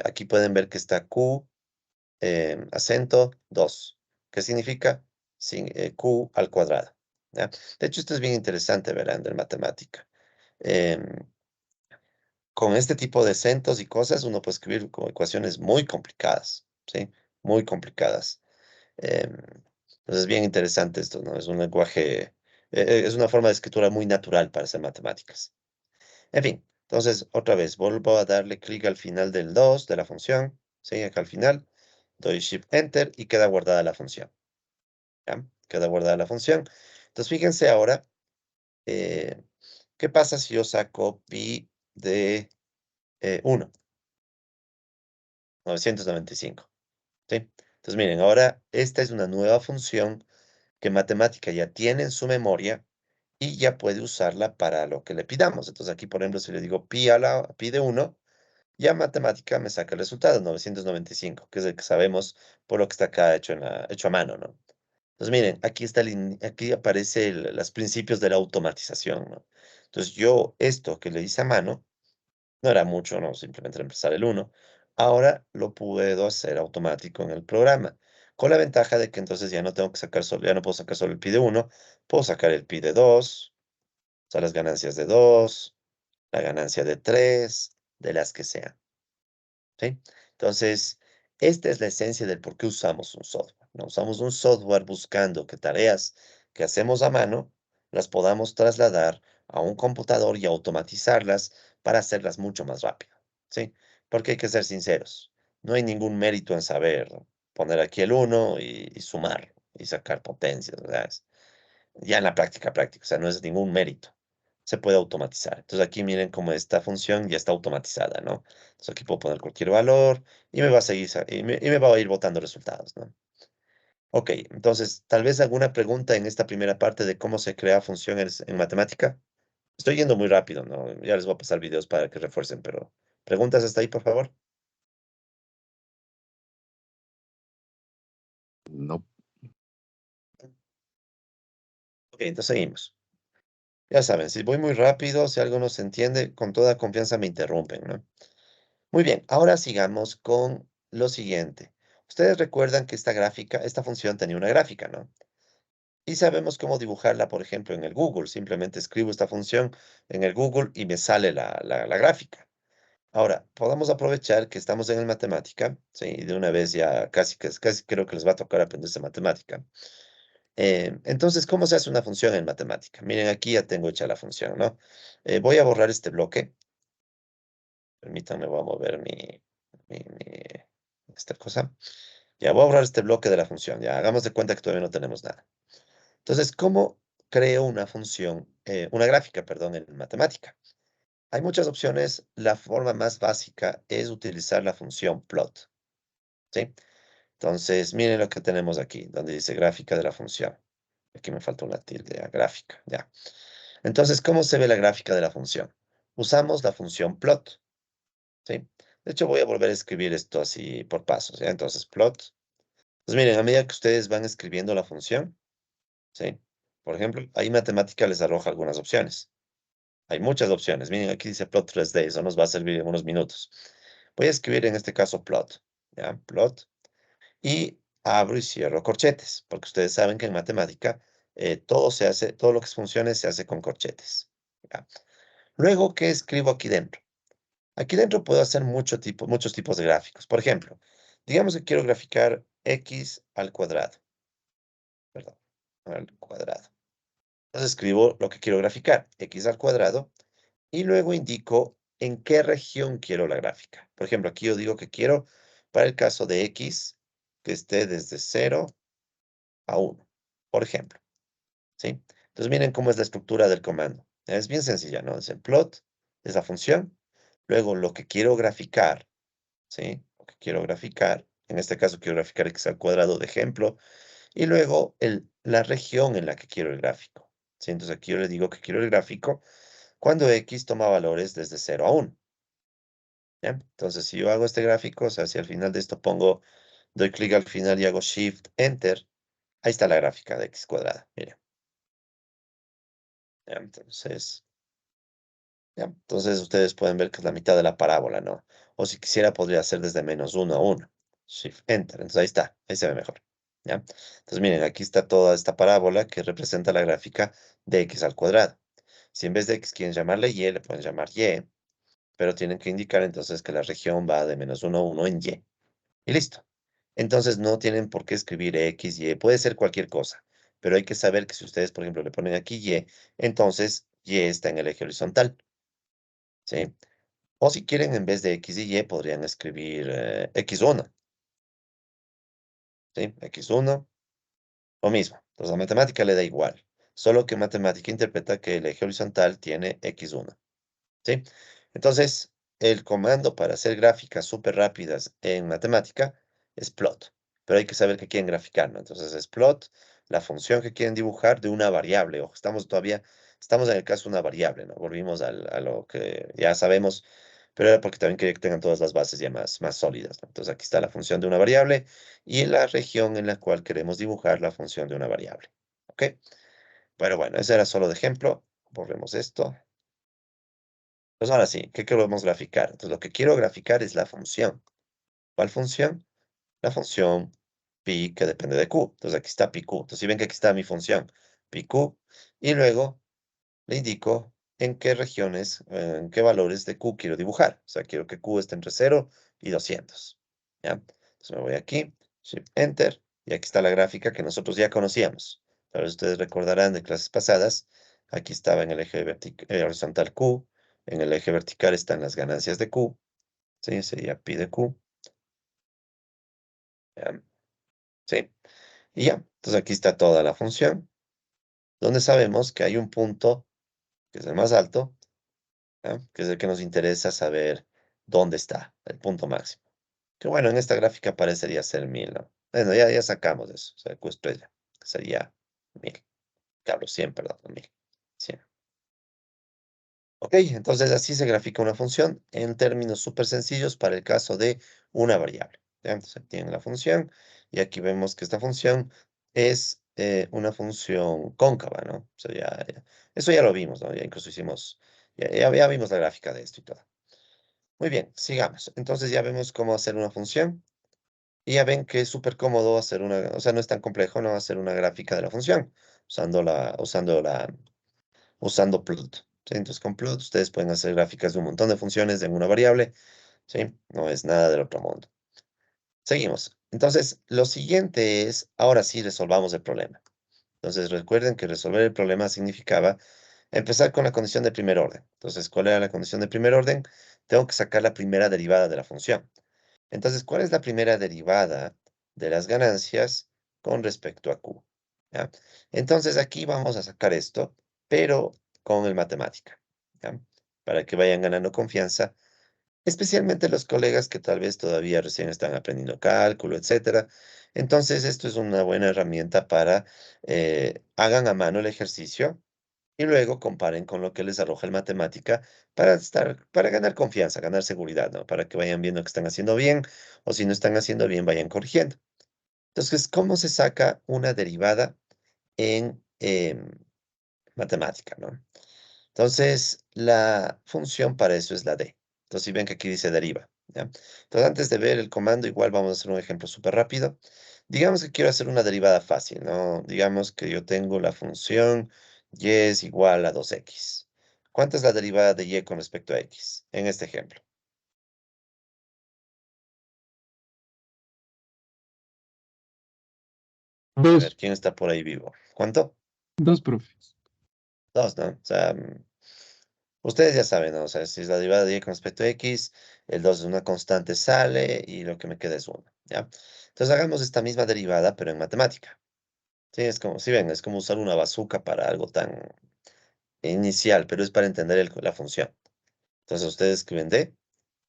aquí pueden ver que está Q, acento 2, que significa Q al cuadrado, ¿ya? De hecho, esto es bien interesante, verán, en matemática. Em, con este tipo de acentos y cosas, uno puede escribir como ecuaciones muy complicadas, ¿sí? Muy complicadas. Entonces, es bien interesante esto, ¿no? Es un lenguaje, es una forma de escritura muy natural para hacer matemáticas. En fin, entonces, otra vez, vuelvo a darle clic al final del 2 de la función, ¿sí? Acá al final, doy Shift Enter y queda guardada la función, ¿ya? Queda guardada la función. Entonces, fíjense ahora, eh, ¿qué pasa si yo saco pi de 1? 995, ¿sí? Entonces, miren, ahora esta es una nueva función que matemática ya tiene en su memoria y ya puede usarla para lo que le pidamos. Entonces, aquí, por ejemplo, si le digo pi de 1, ya matemática me saca el resultado, 995, que es el que sabemos por lo que está acá hecho, hecho a mano, ¿no? Entonces, miren, aquí está aquí aparece los principios de la automatización, ¿no? Entonces, yo esto que le hice a mano, no era mucho, ¿no? Simplemente reemplazar el 1. Ahora lo puedo hacer automático en el programa, con la ventaja de que entonces ya no tengo que sacar solo, ya no puedo sacar solo el pi de 1, puedo sacar el pi de 2, o sea, las ganancias de 2, la ganancia de 3, de las que sean, ¿sí? Entonces, esta es la esencia del por qué usamos un software, ¿no? Usamos un software buscando que tareas que hacemos a mano las podamos trasladar a un computador y automatizarlas para hacerlas mucho más rápido, ¿sí? Porque hay que ser sinceros, no hay ningún mérito en saber poner aquí el 1 y sumar y sacar potencias, ¿verdad? Ya en la práctica, o sea, no es ningún mérito. Se puede automatizar. Entonces aquí miren cómo esta función ya está automatizada, ¿no? Entonces aquí puedo poner cualquier valor y me va a seguir, y me va a ir botando resultados, ¿no? Ok, entonces, tal vez alguna pregunta en esta primera parte de cómo se crea funciones en matemática. Estoy yendo muy rápido, ¿no? Ya les voy a pasar videos para que refuercen, pero ¿preguntas hasta ahí, por favor? No. Ok, entonces seguimos. Ya saben, si voy muy rápido, si algo no se entiende, con toda confianza me interrumpen, ¿no? Muy bien, ahora sigamos con lo siguiente. Ustedes recuerdan que esta función tenía una gráfica, ¿no? Y sabemos cómo dibujarla, por ejemplo, en el Google. Simplemente escribo esta función en el Google y me sale la gráfica. Ahora, podemos aprovechar que estamos en el matemática, ¿sí? Y de una vez ya casi creo que les va a tocar aprenderse matemática. Entonces, ¿cómo se hace una función en matemática? Miren, aquí ya tengo hecha la función, ¿no? Voy a borrar este bloque. Permítanme, voy a mover esta cosa. Ya voy a borrar este bloque de la función. Ya hagamos de cuenta que todavía no tenemos nada. Entonces, ¿cómo creo una función, una gráfica, perdón, en matemática? Hay muchas opciones. La forma más básica es utilizar la función plot, ¿sí? Entonces, miren lo que tenemos aquí, donde dice gráfica de la función. Aquí me falta una tilde, ya, gráfica, ya. Entonces, ¿cómo se ve la gráfica de la función? Usamos la función plot. ¿Sí? De hecho, voy a volver a escribir esto así por pasos, ¿ya? Entonces, plot. Pues miren, a medida que ustedes van escribiendo la función, ¿sí? Por ejemplo, ahí matemática les arroja algunas opciones. Hay muchas opciones. Miren, aquí dice plot 3D, eso nos va a servir en unos minutos. Voy a escribir en este caso plot, ¿ya? Plot. Y abro y cierro corchetes, porque ustedes saben que en matemática todo se hace, todo lo que es funciones se hace con corchetes, ¿ya? Luego, ¿qué escribo aquí dentro? Aquí dentro puedo hacer muchos tipos de gráficos. Por ejemplo, digamos que quiero graficar x al cuadrado, perdón, al cuadrado. Entonces escribo lo que quiero graficar, x al cuadrado, y luego indico en qué región quiero la gráfica. Por ejemplo, aquí yo digo que quiero, para el caso de x, que esté desde 0 a 1, por ejemplo, ¿sí? Entonces miren cómo es la estructura del comando. Es bien sencilla, ¿no? Es el plot, es la función, luego lo que quiero graficar, ¿sí? Lo que quiero graficar, en este caso quiero graficar x al cuadrado de ejemplo, y luego la región en la que quiero el gráfico, ¿sí? Entonces aquí yo le digo que quiero el gráfico cuando x toma valores desde 0 a 1. ¿Ya? Entonces, si yo hago este gráfico, o sea, si al final de esto doy clic al final y hago Shift Enter, ahí está la gráfica de x cuadrada. Miren. ¿Ya? Entonces ustedes pueden ver que es la mitad de la parábola, ¿no? O si quisiera, podría ser desde -1 a 1. Shift Enter. Entonces ahí está, ahí se ve mejor. ¿Ya? Entonces miren, aquí está toda esta parábola que representa la gráfica de x al cuadrado. Si en vez de x quieren llamarle y, le pueden llamar y, pero tienen que indicar entonces que la región va de -1 a 1 en y. Y listo. Entonces no tienen por qué escribir x, y, puede ser cualquier cosa, pero hay que saber que si ustedes, por ejemplo, le ponen aquí y, entonces y está en el eje horizontal, ¿sí? O si quieren, en vez de x y y, podrían escribir x1, ¿sí? X1, lo mismo. Entonces, a matemática le da igual, solo que matemática interpreta que el eje horizontal tiene x1. ¿Sí? Entonces, el comando para hacer gráficas súper rápidas en matemática es plot, pero hay que saber qué quieren graficar, ¿no? Entonces es plot, la función que quieren dibujar de una variable. Ojo, estamos en el caso de una variable, ¿no? Volvimos a lo que ya sabemos, pero era porque también quería que tengan todas las bases ya más sólidas, ¿no? Entonces aquí está la función de una variable y la región en la cual queremos dibujar la función de una variable. ¿Ok? Pero bueno, ese era solo de ejemplo. Borremos esto. Pues ahora sí, ¿qué queremos graficar? Entonces, lo que quiero graficar es la función. ¿Cuál función? La función pi que depende de q. Entonces, aquí está pi q. Entonces, si ven que aquí está mi función pi q, y luego le indico en qué regiones, en qué valores de q quiero dibujar. O sea, quiero que q esté entre 0 y 200. ¿Ya? Entonces, me voy aquí, Shift Enter, y aquí está la gráfica que nosotros ya conocíamos. Tal vez ustedes recordarán de clases pasadas, aquí estaba en el eje horizontal q, en el eje vertical están las ganancias de q, ¿sí? Sería pi de q, ¿ya? ¿Sí? Y ya, entonces aquí está toda la función, donde sabemos que hay un punto, que es el más alto, ¿ya? Que es el que nos interesa saber dónde está, el punto máximo. Que bueno, en esta gráfica parecería ser 1000, ¿no? Bueno, ya sacamos eso, o sea, Q estrella, que sería 1000. Que hablo 100, perdón, no 1000. 100. Ok, entonces así se grafica una función en términos súper sencillos para el caso de una variable. ¿Ya? Entonces aquí tienen la función y aquí vemos que esta función es una función cóncava, ¿no? O sea, eso ya lo vimos, ¿no? Ya incluso ya vimos la gráfica de esto y todo. Muy bien, sigamos. Entonces ya vemos cómo hacer una función y ya ven que es súper cómodo hacer o sea, no es tan complejo, ¿no? Hacer una gráfica de la función usando plot. ¿Sí? Entonces, con plot ustedes pueden hacer gráficas de un montón de funciones en una variable. ¿Sí? No es nada del otro mundo. Seguimos. Entonces, lo siguiente es, ahora sí resolvamos el problema. Entonces, recuerden que resolver el problema significaba empezar con la condición de primer orden. Entonces, ¿cuál era la condición de primer orden? Tengo que sacar la primera derivada de la función. Entonces, ¿cuál es la primera derivada de las ganancias con respecto a Q? ¿Ya? Entonces, aquí vamos a sacar esto, pero con el matemática, ¿ya? Para que vayan ganando confianza, especialmente los colegas que tal vez todavía recién están aprendiendo cálculo, etcétera. Entonces, esto es una buena herramienta para hagan a mano el ejercicio y luego comparen con lo que les arroja el matemática para ganar confianza, ganar seguridad, ¿no? Para que vayan viendo que están haciendo bien, o si no están haciendo bien, vayan corrigiendo. Entonces, ¿cómo se saca una derivada en matemática, ¿no? Entonces, la función para eso es la d. Entonces, si ven que aquí dice deriva, ¿ya? Entonces, antes de ver el comando, igual vamos a hacer un ejemplo súper rápido. Digamos que quiero hacer una derivada fácil, ¿no? Digamos que yo tengo la función y es igual a 2x. ¿Cuánta es la derivada de y con respecto a x en este ejemplo? A ver, Dos, ¿quién está por ahí vivo? ¿Cuánto? dos, profe. 2, ¿no? O sea, ustedes ya saben, ¿no? O sea, si es la derivada de y con respecto a x, el 2 es una constante, sale y lo que me queda es 1, ¿ya? Entonces hagamos esta misma derivada, pero en matemática. Sí, es como, si ven, es como usar una bazooka para algo tan inicial, pero es para entender la función. Entonces ustedes escriben d,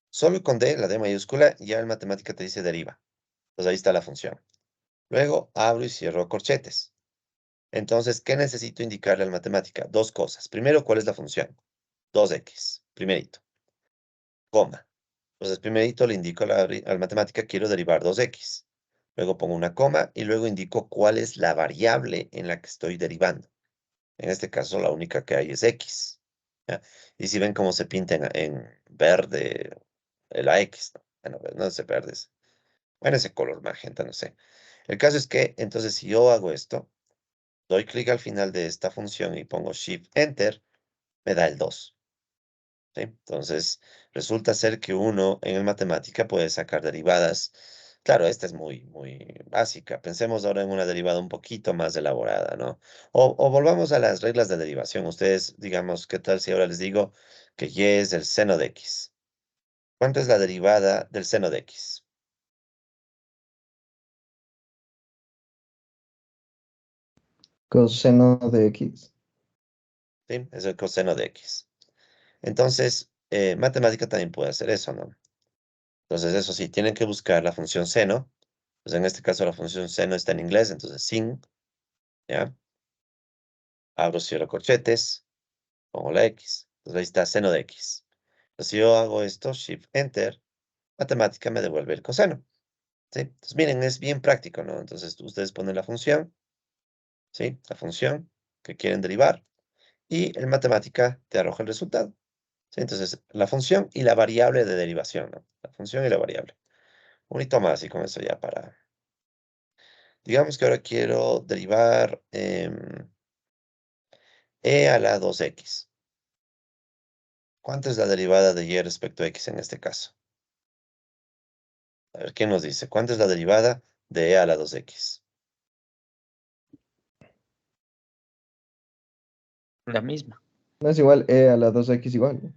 solo con d, la d mayúscula, ya en matemática te dice deriva. Entonces ahí está la función. Luego abro y cierro corchetes. Entonces, ¿qué necesito indicarle al matemática? Dos cosas. Primero, ¿cuál es la función? 2x, primerito, coma. Entonces, primerito le indico a la matemática, quiero derivar 2x. Luego pongo una coma y luego indico cuál es la variable en la que estoy derivando. En este caso, la única que hay es x. ¿Ya? Y si ven cómo se pinta en verde la x, ¿no? Bueno, no ese verde, bueno, ese color magenta, no sé. El caso es que, entonces, si yo hago esto, doy clic al final de esta función y pongo Shift Enter, me da el 2. ¿Sí? Entonces, resulta ser que uno en el matemática puede sacar derivadas. Claro, esta es muy básica. Pensemos ahora en una derivada un poquito más elaborada, ¿no? O volvamos a las reglas de derivación. Ustedes, digamos, ¿qué tal si ahora les digo que y es el seno de x? ¿Cuánto es la derivada del seno de x? Coseno de X. ¿Sí? Es el coseno de x. Entonces, matemática también puede hacer eso, ¿no? Entonces, eso sí, tienen que buscar la función seno. Pues en este caso la función seno está en inglés, entonces sin, ¿ya? Abro, cierro corchetes, pongo la x. Entonces ahí está seno de x. Entonces si yo hago esto, Shift Enter, matemática me devuelve el coseno, ¿sí? Entonces miren, es bien práctico, ¿no? Entonces ustedes ponen la función, ¿sí? La función que quieren derivar y el matemática te arroja el resultado, ¿sí? Entonces la función y la variable de derivación, ¿no? La función y la variable. Un hito más y con eso ya para... Digamos que ahora quiero derivar e a la 2x. ¿Cuánto es la derivada de y respecto a x en este caso? A ver, ¿qué nos dice? ¿Cuánto es la derivada de e a la 2x? La misma. No es igual E a la 2X igual, ¿no?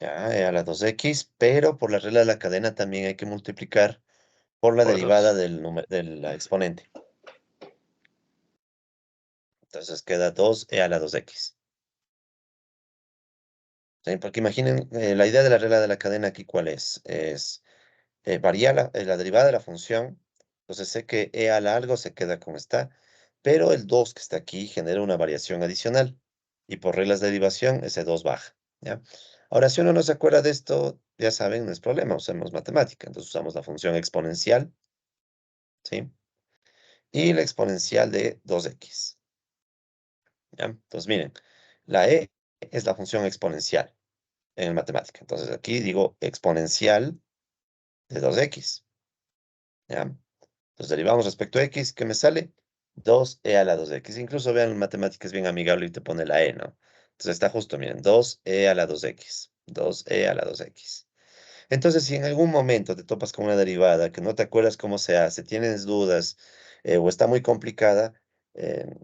Ya, e a la 2x, pero por la regla de la cadena también hay que multiplicar por la Por derivada 2. del del exponente. Entonces queda 2e a la 2x. ¿Sí? Porque imaginen, la idea de la regla de la cadena aquí, ¿cuál es? Es varía la derivada de la función. Entonces sé que e a la algo se queda como está, pero el 2 que está aquí genera una variación adicional. Y por reglas de derivación, ese 2 baja. ¿Ya? Ahora, si uno no se acuerda de esto, ya saben, no es problema, usemos matemática. Entonces usamos la función exponencial, ¿sí? Y la exponencial de 2x. ¿Ya? Entonces miren, la e es la función exponencial en matemática. Entonces aquí digo exponencial de 2x. ¿Ya? Entonces derivamos respecto a x, ¿qué me sale? 2e a la 2x. Incluso vean, en matemáticas es bien amigable y te pone la e, ¿no? Entonces está justo, miren, 2e a la 2x. 2e a la 2x. Entonces, si en algún momento te topas con una derivada que no te acuerdas cómo se hace, tienes dudas o está muy complicada,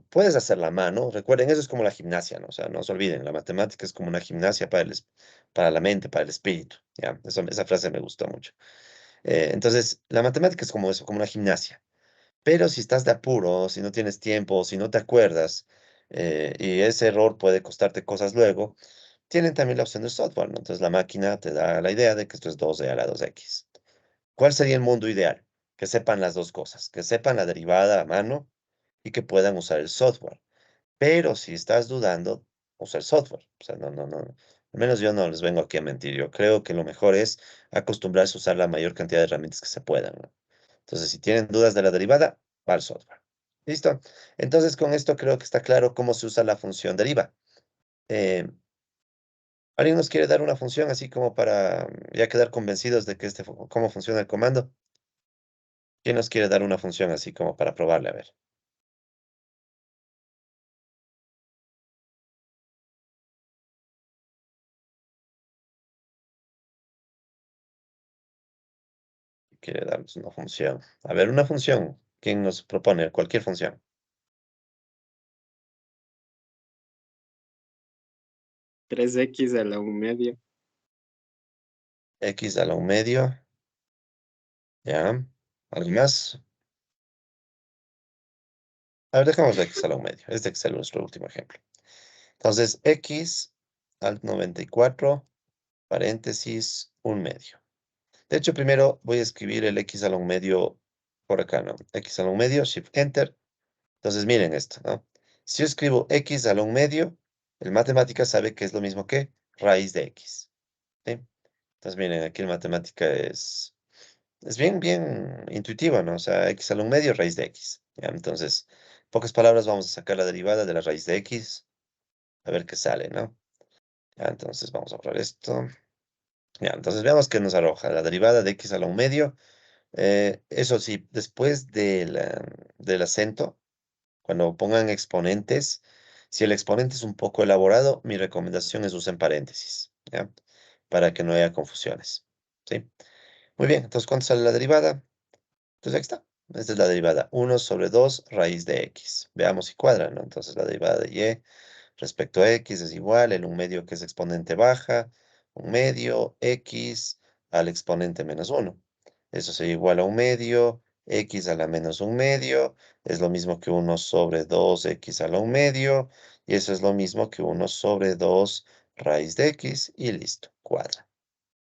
puedes hacerla a mano. Recuerden, eso es como la gimnasia, ¿no? O sea, no se olviden, la matemática es como una gimnasia para la mente, para el espíritu. ¿Ya? Esa frase me gustó mucho. Entonces, la matemática es como eso, como una gimnasia. Pero si estás de apuro, si no tienes tiempo, si no te acuerdas, y ese error puede costarte cosas luego, tienen también la opción de software, ¿no? Entonces la máquina te da la idea de que esto es 2e a la 2x. ¿Cuál sería el mundo ideal? Que sepan las dos cosas, que sepan la derivada a mano y que puedan usar el software. Pero si estás dudando, usa el software. O sea, no. Al menos yo no les vengo aquí a mentir. Yo creo que lo mejor es acostumbrarse a usar la mayor cantidad de herramientas que se puedan, ¿no? Entonces, si tienen dudas de la derivada, va al software. ¿Listo? Entonces, con esto creo que está claro cómo se usa la función deriva. Eh, ¿Alguien nos quiere dar una función así como para ya quedar convencidos de que cómo funciona el comando? ¿Quién nos quiere dar una función así como para probarle? A ver, quiere darnos una función. A ver, una función. ¿Quién nos propone cualquier función? 3x a la 1 medio. X a la un medio. ¿Ya? ¿Algo más? A ver, dejamos la X a la un medio. Este es nuestro último ejemplo. Entonces, X al 94, paréntesis, un medio. De hecho, primero voy a escribir el X a la un medio por acá, ¿no? X a la un medio, Shift Enter. Entonces, miren esto, ¿no? Si yo escribo x a la un medio, el matemática sabe que es lo mismo que raíz de x, ¿sí? Entonces, miren, aquí en matemática es bien intuitiva, ¿no? O sea, x a la 1 medio raíz de x. ¿Ya? Entonces, en pocas palabras, vamos a sacar la derivada de la raíz de x, a ver qué sale, ¿no? Ya, entonces, vamos a borrar esto. Ya, entonces, veamos qué nos arroja. La derivada de x a la 1 medio. Eso sí, después del acento, cuando pongan exponentes, si el exponente es un poco elaborado, mi recomendación es usen paréntesis, ¿ya? Para que no haya confusiones, ¿sí? Muy bien, entonces, ¿cuánto sale la derivada? Entonces, aquí está. Esta es la derivada. 1 sobre 2 raíz de x. Veamos si cuadra, ¿no? Entonces, la derivada de y respecto a x es igual, el 1 medio que es exponente baja, 1 medio x al exponente menos 1. Eso sería igual a 1 medio, x a la menos 1 medio, es lo mismo que 1 sobre 2x a la 1 medio, y eso es lo mismo que 1 sobre 2 raíz de x, y listo, cuadra.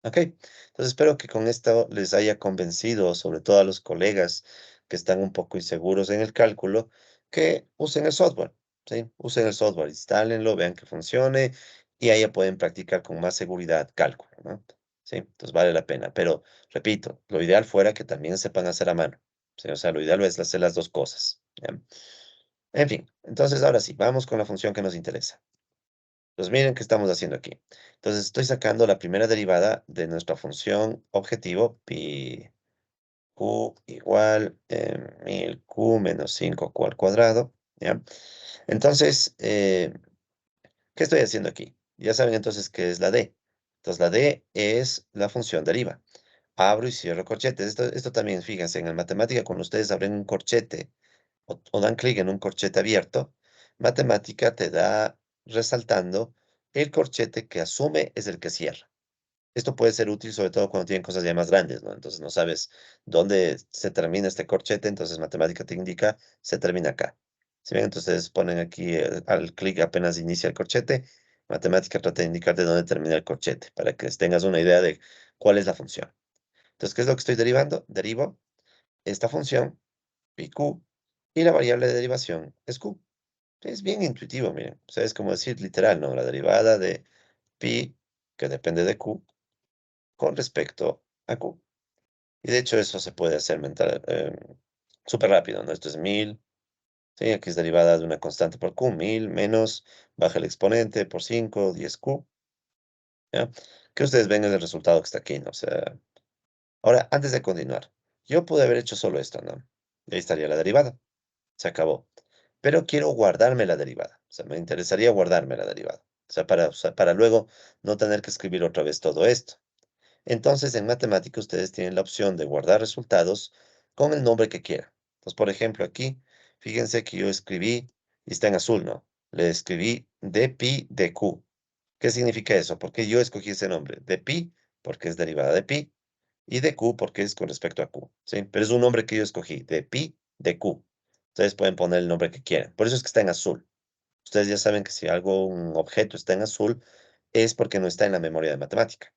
Ok, entonces espero que con esto les haya convencido, sobre todo a los colegas que están un poco inseguros en el cálculo, que usen el software, ¿sí? Usen el software, instálenlo, vean que funcione y ahí ya pueden practicar con más seguridad cálculo, ¿no? Sí, entonces vale la pena. Pero, repito, lo ideal fuera que también sepan hacer a mano, ¿sí? O sea, lo ideal es hacer las dos cosas, ¿ya? En fin, entonces ahora sí, vamos con la función que nos interesa. Entonces miren qué estamos haciendo aquí. Entonces estoy sacando la primera derivada de nuestra función objetivo, pi q igual 1000q menos 5q al cuadrado, ¿ya? Entonces, ¿qué estoy haciendo aquí? Ya saben entonces qué es la d. Entonces la d es la función deriva. Abro y cierro corchetes. Esto también, fíjense, en la matemática, cuando ustedes abren un corchete o dan clic en un corchete abierto, matemática te da resaltando el corchete que asume es el que cierra. Esto puede ser útil sobre todo cuando tienen cosas ya más grandes, ¿no? Entonces no sabes dónde se termina este corchete, entonces matemática te indica se termina acá. Si bien entonces ponen aquí al clic apenas inicia el corchete, matemática trata de indicarte dónde termina el corchete para que tengas una idea de cuál es la función. Entonces, ¿qué es lo que estoy derivando? Derivo esta función, pi q, y la variable de derivación es q. Es bien intuitivo, miren. O sea, es como decir literal, ¿no? La derivada de pi, que depende de q, con respecto a q. Y de hecho eso se puede hacer mental, súper rápido, ¿no? Esto es 1000, ¿sí? Aquí es derivada de una constante por q, 1000 menos, baja el exponente por 5, 10q, ¿ya? Que ustedes ven el resultado que está aquí, ¿no? O sea, ahora, antes de continuar, yo pude haber hecho solo esto, ¿no? Y ahí estaría la derivada. Se acabó. Pero quiero guardarme la derivada. O sea, me interesaría guardarme la derivada. O sea, para luego no tener que escribir otra vez todo esto. Entonces, en matemática ustedes tienen la opción de guardar resultados con el nombre que quieran. Entonces, por ejemplo, aquí, fíjense que yo escribí, y está en azul, ¿no? Le escribí d pi de q. ¿Qué significa eso? Porque yo escogí ese nombre. De pi, porque es derivada de pi, y de q, porque es con respecto a q. ¿Sí? Pero es un nombre que yo escogí. De pi de q. Ustedes pueden poner el nombre que quieran. Por eso es que está en azul. Ustedes ya saben que si algo, un objeto está en azul, es porque no está en la memoria de matemática.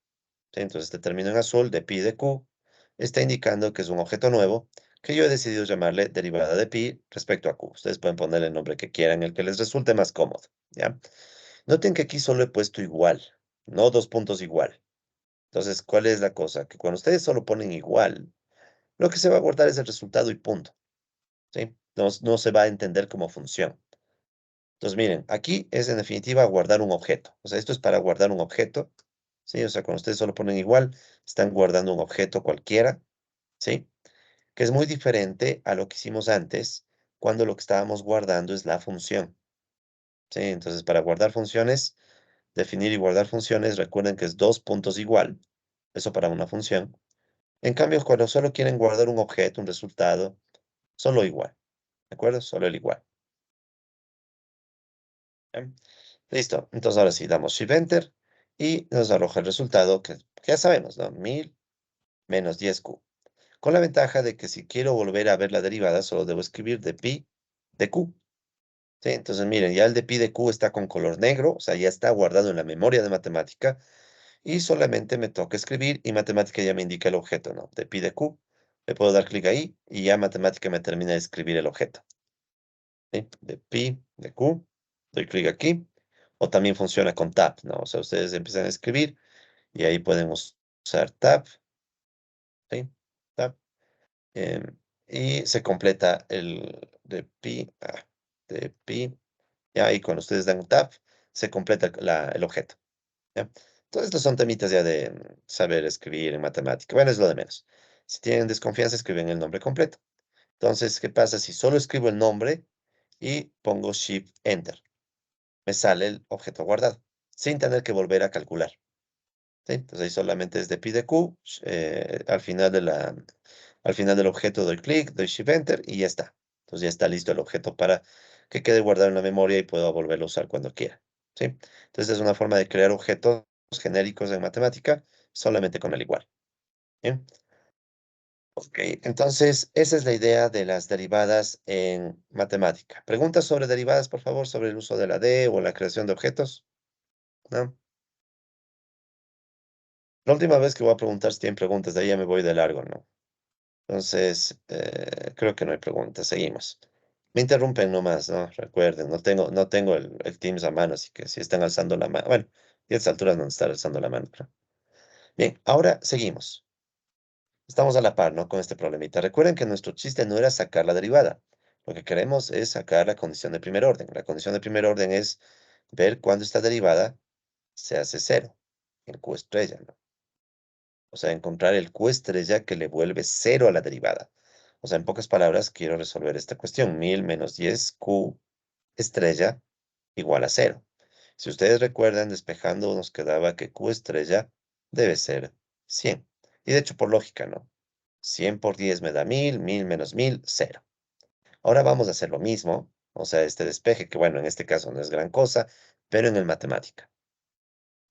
¿Sí? Entonces, este término en azul de pi de q está indicando que es un objeto nuevo que yo he decidido llamarle derivada de pi respecto a q. Ustedes pueden ponerle el nombre que quieran, el que les resulte más cómodo, ¿ya? Noten que aquí solo he puesto igual, no dos puntos igual. Entonces, ¿cuál es la cosa? Que cuando ustedes solo ponen igual, lo que se va a guardar es el resultado y punto, ¿sí? No se va a entender como función. Entonces, miren, aquí es en definitiva guardar un objeto. O sea, esto es para guardar un objeto, ¿sí? O sea, cuando ustedes solo ponen igual, están guardando un objeto cualquiera, ¿sí? Que es muy diferente a lo que hicimos antes, cuando lo que estábamos guardando es la función, ¿sí? Entonces, para guardar funciones, definir y guardar funciones, recuerden que es dos puntos igual, eso para una función. En cambio, cuando solo quieren guardar un objeto, un resultado, solo igual, ¿de acuerdo? Solo el igual. ¿Bien? Listo. Entonces ahora sí, damos Shift Enter y nos arroja el resultado que ya sabemos, ¿no? 1000 menos 10q. Con la ventaja de que si quiero volver a ver la derivada, solo debo escribir de pi de q. ¿Sí? Entonces miren, ya el de pi de q está con color negro, o sea, ya está guardado en la memoria de matemática y solamente me toca escribir y matemática ya me indica el objeto, ¿no? De pi de q. Le puedo dar clic ahí y ya matemática me termina de escribir el objeto. ¿Sí? De pi de q. Doy clic aquí. O también funciona con tab, ¿no? O sea, ustedes empiezan a escribir y ahí pueden usar tab, ¿sí? Tab, em, y se completa el de pi, ya, y cuando ustedes dan un tab, se completa el objeto, ¿ya? Todos estos son temitas ya de saber escribir en matemática. Bueno, es lo de menos. Si tienen desconfianza, escriben el nombre completo. Entonces, ¿qué pasa si solo escribo el nombre y pongo Shift Enter? Me sale el objeto guardado, sin tener que volver a calcular, ¿sí? Entonces ahí solamente es de pi de q, al final del objeto doy clic, doy Shift Enter y ya está. Entonces ya está listo el objeto para que quede guardado en la memoria y puedo volverlo a usar cuando quiera, ¿sí? Entonces es una forma de crear objetos genéricos en matemática solamente con el igual, ¿bien? Ok, entonces esa es la idea de las derivadas en matemática. ¿Preguntas sobre derivadas, por favor, sobre el uso de la D o la creación de objetos? ¿No? La última vez que voy a preguntar si tienen preguntas, de ahí ya me voy de largo, ¿no? Entonces, creo que no hay preguntas, seguimos. Me interrumpen nomás, ¿no? Recuerden, no tengo el Teams a mano, así que si están alzando la mano, bueno, y a estas alturas no están alzando la mano, creo. Bien, ahora seguimos. Estamos a la par, ¿no? Con este problemita. Recuerden que nuestro chiste no era sacar la derivada. Lo que queremos es sacar la condición de primer orden. La condición de primer orden es ver cuándo esta derivada se hace cero, en Q estrella, ¿no? O sea, encontrar el Q estrella que le vuelve cero a la derivada. O sea, en pocas palabras, quiero resolver esta cuestión. 1000 menos 10 Q estrella igual a cero. Si ustedes recuerdan, despejando nos quedaba que Q estrella debe ser 100. Y de hecho, por lógica, ¿no? 100 por 10 me da 1000, 1000 menos 1000, 0. Ahora vamos a hacer lo mismo, o sea, este despeje, que bueno, en este caso no es gran cosa, pero en el matemática.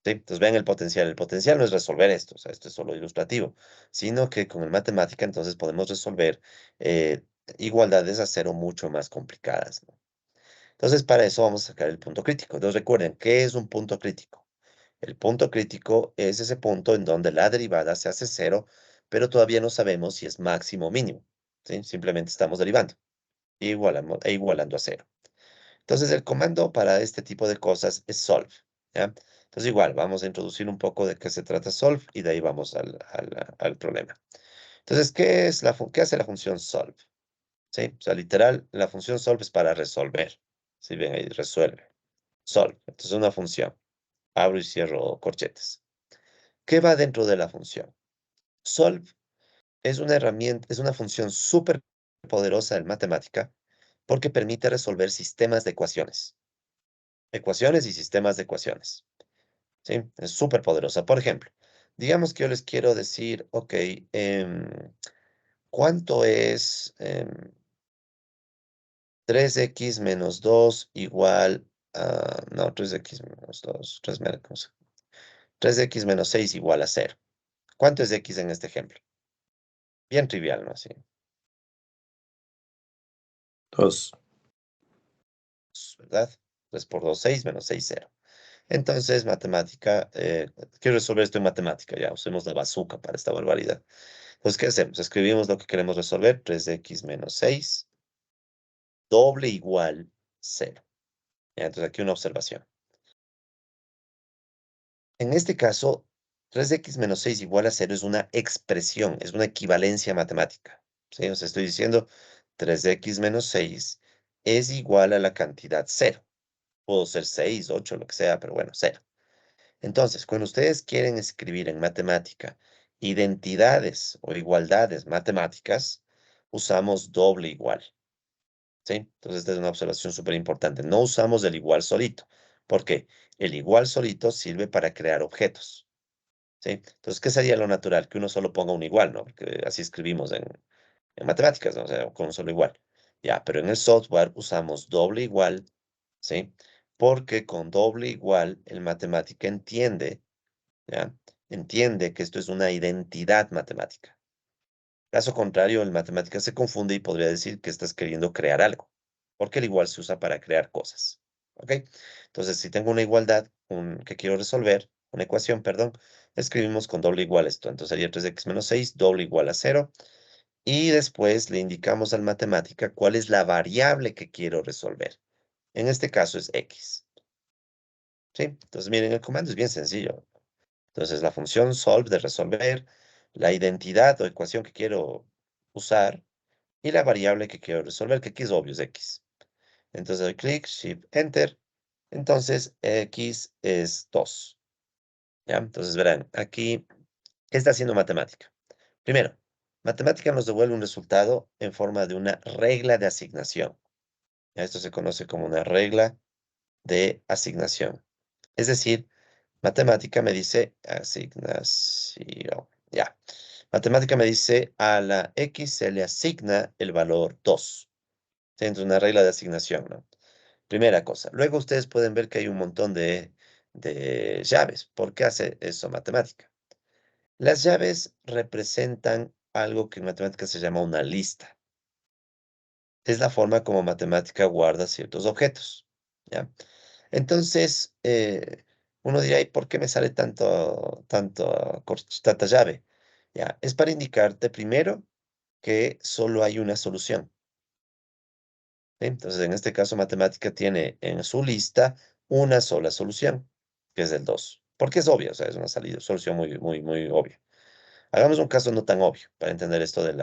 ¿Sí? Entonces vean el potencial no es resolver esto, o sea, esto es solo ilustrativo, sino que con el matemática entonces podemos resolver eh, igualdades a cero mucho más complicadas, ¿no? Entonces para eso vamos a sacar el punto crítico. Entonces recuerden, ¿qué es un punto crítico? El punto crítico es ese punto en donde la derivada se hace cero, pero todavía no sabemos si es máximo o mínimo, ¿sí? Simplemente estamos derivando e igualando a cero. Entonces, el comando para este tipo de cosas es solve, ¿ya? Entonces, igual, vamos a introducir un poco de qué se trata solve y de ahí vamos al problema. Entonces, ¿qué hace la función solve? ¿Sí? O sea, literal, la función solve es para resolver. Si ven ahí, resuelve. Solve. Entonces, una función. Abro y cierro corchetes. ¿Qué va dentro de la función? Solve es una herramienta, es una función súper poderosa en matemática porque permite resolver sistemas de ecuaciones. Ecuaciones y sistemas de ecuaciones, ¿sí? Es súper poderosa. Por ejemplo, digamos que yo les quiero decir, ok, ¿cuánto es 3x menos 2 igual a, no, 3x menos 2, 3x menos 6 igual a 0? ¿Cuánto es x en este ejemplo? Bien trivial, ¿no? Así, 2. ¿verdad? 3 por 2, 6 menos 6, 0. Entonces, matemática, quiero resolver esto en matemática, ya usemos la bazooka para esta barbaridad. Entonces, ¿qué hacemos? Escribimos lo que queremos resolver, 3x menos 6, doble igual 0. Ya, entonces, aquí una observación. En este caso, 3x menos 6 igual a 0 es una expresión, es una equivalencia matemática, ¿sí? O sea, estoy diciendo 3x menos 6 es igual a la cantidad 0. Puedo ser 6, 8, lo que sea, pero bueno, 0. Entonces, cuando ustedes quieren escribir en matemática identidades o igualdades matemáticas, usamos doble igual, ¿sí? Entonces, esta es una observación súper importante. No usamos el igual solito. ¿Por qué? El igual solito sirve para crear objetos, ¿sí? Entonces, ¿qué sería lo natural? Que uno solo ponga un igual, ¿no? Porque así escribimos en matemáticas, ¿no? O sea, con un solo igual. Ya, pero en el software usamos doble igual, ¿sí? Porque con doble igual el matemática entiende, ¿ya? Entiende que esto es una identidad matemática. Caso contrario, el matemática se confunde y podría decir que estás queriendo crear algo, porque el igual se usa para crear cosas. ¿Ok? Entonces, si tengo una igualdad que quiero resolver, una ecuación, perdón, escribimos con doble igual esto. Entonces sería 3x menos 6, doble igual a 0. Y después le indicamos al matemática cuál es la variable que quiero resolver. En este caso es x. ¿Sí? Entonces, miren, el comando es bien sencillo. Entonces, la función solve de resolver, la identidad o ecuación que quiero usar y la variable que quiero resolver, que aquí es obvio, es x. Entonces, doy clic, shift, enter. Entonces, x es 2. ¿Ya? Entonces, verán, aquí, ¿qué está haciendo matemática? Primero, matemática nos devuelve un resultado en forma de una regla de asignación. ¿Ya? Esto se conoce como una regla de asignación. Es decir, matemática me dice asignación. Ya. Matemática me dice a la x se le asigna el valor 2. Dentro de una regla de asignación, ¿no? Primera cosa. Luego ustedes pueden ver que hay un montón de llaves. ¿Por qué hace eso matemática? Las llaves representan algo que en matemática se llama una lista. Es la forma como matemática guarda ciertos objetos, ¿ya? Entonces, uno dirá, ¿y por qué me sale tanta llave? Ya, es para indicarte primero que solo hay una solución. ¿Sí? Entonces, en este caso, matemática tiene en su lista una sola solución, que es el 2. Porque es obvio, o sea, es una solución muy, muy, muy obvia. Hagamos un caso no tan obvio para entender esto de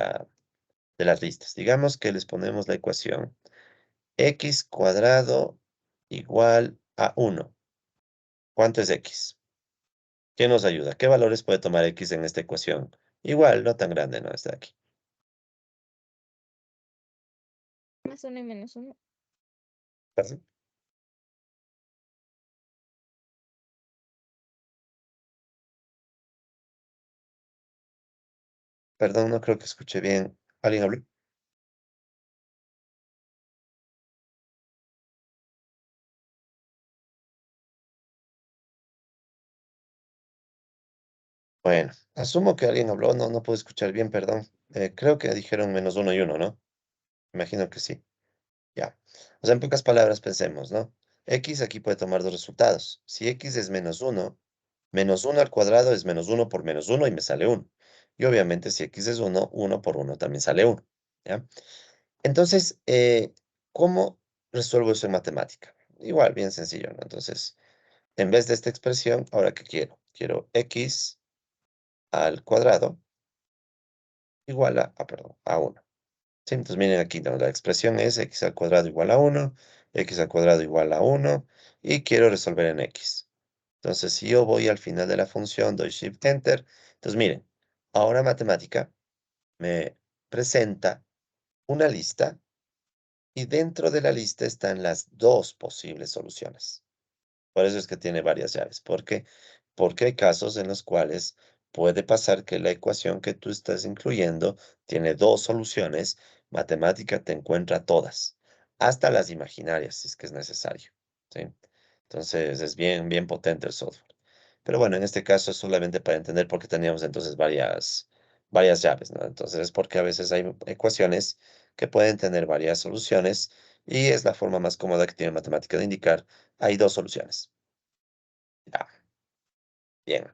las listas. Digamos que les ponemos la ecuación x cuadrado igual a 1. ¿Cuánto es x? ¿Qué nos ayuda? ¿Qué valores puede tomar x en esta ecuación? Igual, no tan grande, ¿no? Está aquí. Más uno y menos uno. ¿Perdón? Perdón, no creo que escuche bien. ¿Alguien habló? Bueno, asumo que alguien habló, no puedo escuchar bien, perdón. Creo que dijeron menos uno y uno, ¿no? Imagino que sí. Ya. O sea, en pocas palabras pensemos, ¿no? X aquí puede tomar dos resultados. Si X es menos uno al cuadrado es menos uno por menos uno y me sale uno. Y obviamente si X es uno por uno también sale uno. ¿Ya? Entonces, ¿cómo resuelvo eso en matemática? Igual, bien sencillo, ¿no? Entonces, en vez de esta expresión, ¿ahora qué quiero? Quiero X al cuadrado igual perdón, a 1. Sí, entonces miren aquí, ¿no? La expresión es x al cuadrado igual a 1, x al cuadrado igual a 1, y quiero resolver en x. Entonces, si yo voy al final de la función, doy Shift Enter, entonces miren, ahora matemática me presenta una lista, y dentro de la lista están las dos posibles soluciones. Por eso es que tiene varias llaves. ¿Por qué? Porque hay casos en los cuales puede pasar que la ecuación que tú estás incluyendo tiene dos soluciones. Matemática te encuentra todas, hasta las imaginarias, si es que es necesario. ¿Sí? Entonces es bien, bien potente el software. Pero bueno, en este caso es solamente para entender por qué teníamos entonces varias llaves, ¿no? Entonces es porque a veces hay ecuaciones que pueden tener varias soluciones y es la forma más cómoda que tiene matemática de indicar hay dos soluciones. Ya, bien.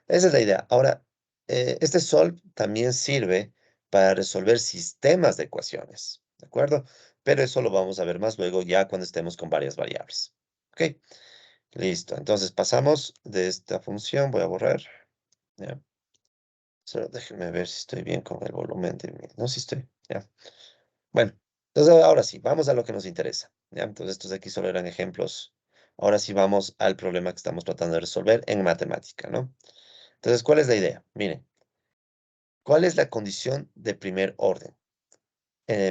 Esa es la idea. Ahora, este solve también sirve para resolver sistemas de ecuaciones, ¿de acuerdo? Pero eso lo vamos a ver más luego ya cuando estemos con varias variables. ¿Ok? Listo. Entonces pasamos de esta función. Voy a borrar. Ya. Solo déjenme ver si estoy bien con el volumen de mi... No, si estoy. Ya. Bueno, entonces ahora sí, vamos a lo que nos interesa. ¿Ya? Entonces estos de aquí solo eran ejemplos. Ahora sí vamos al problema que estamos tratando de resolver en matemática, ¿no? Entonces, ¿cuál es la idea? Miren, ¿cuál es la condición de primer orden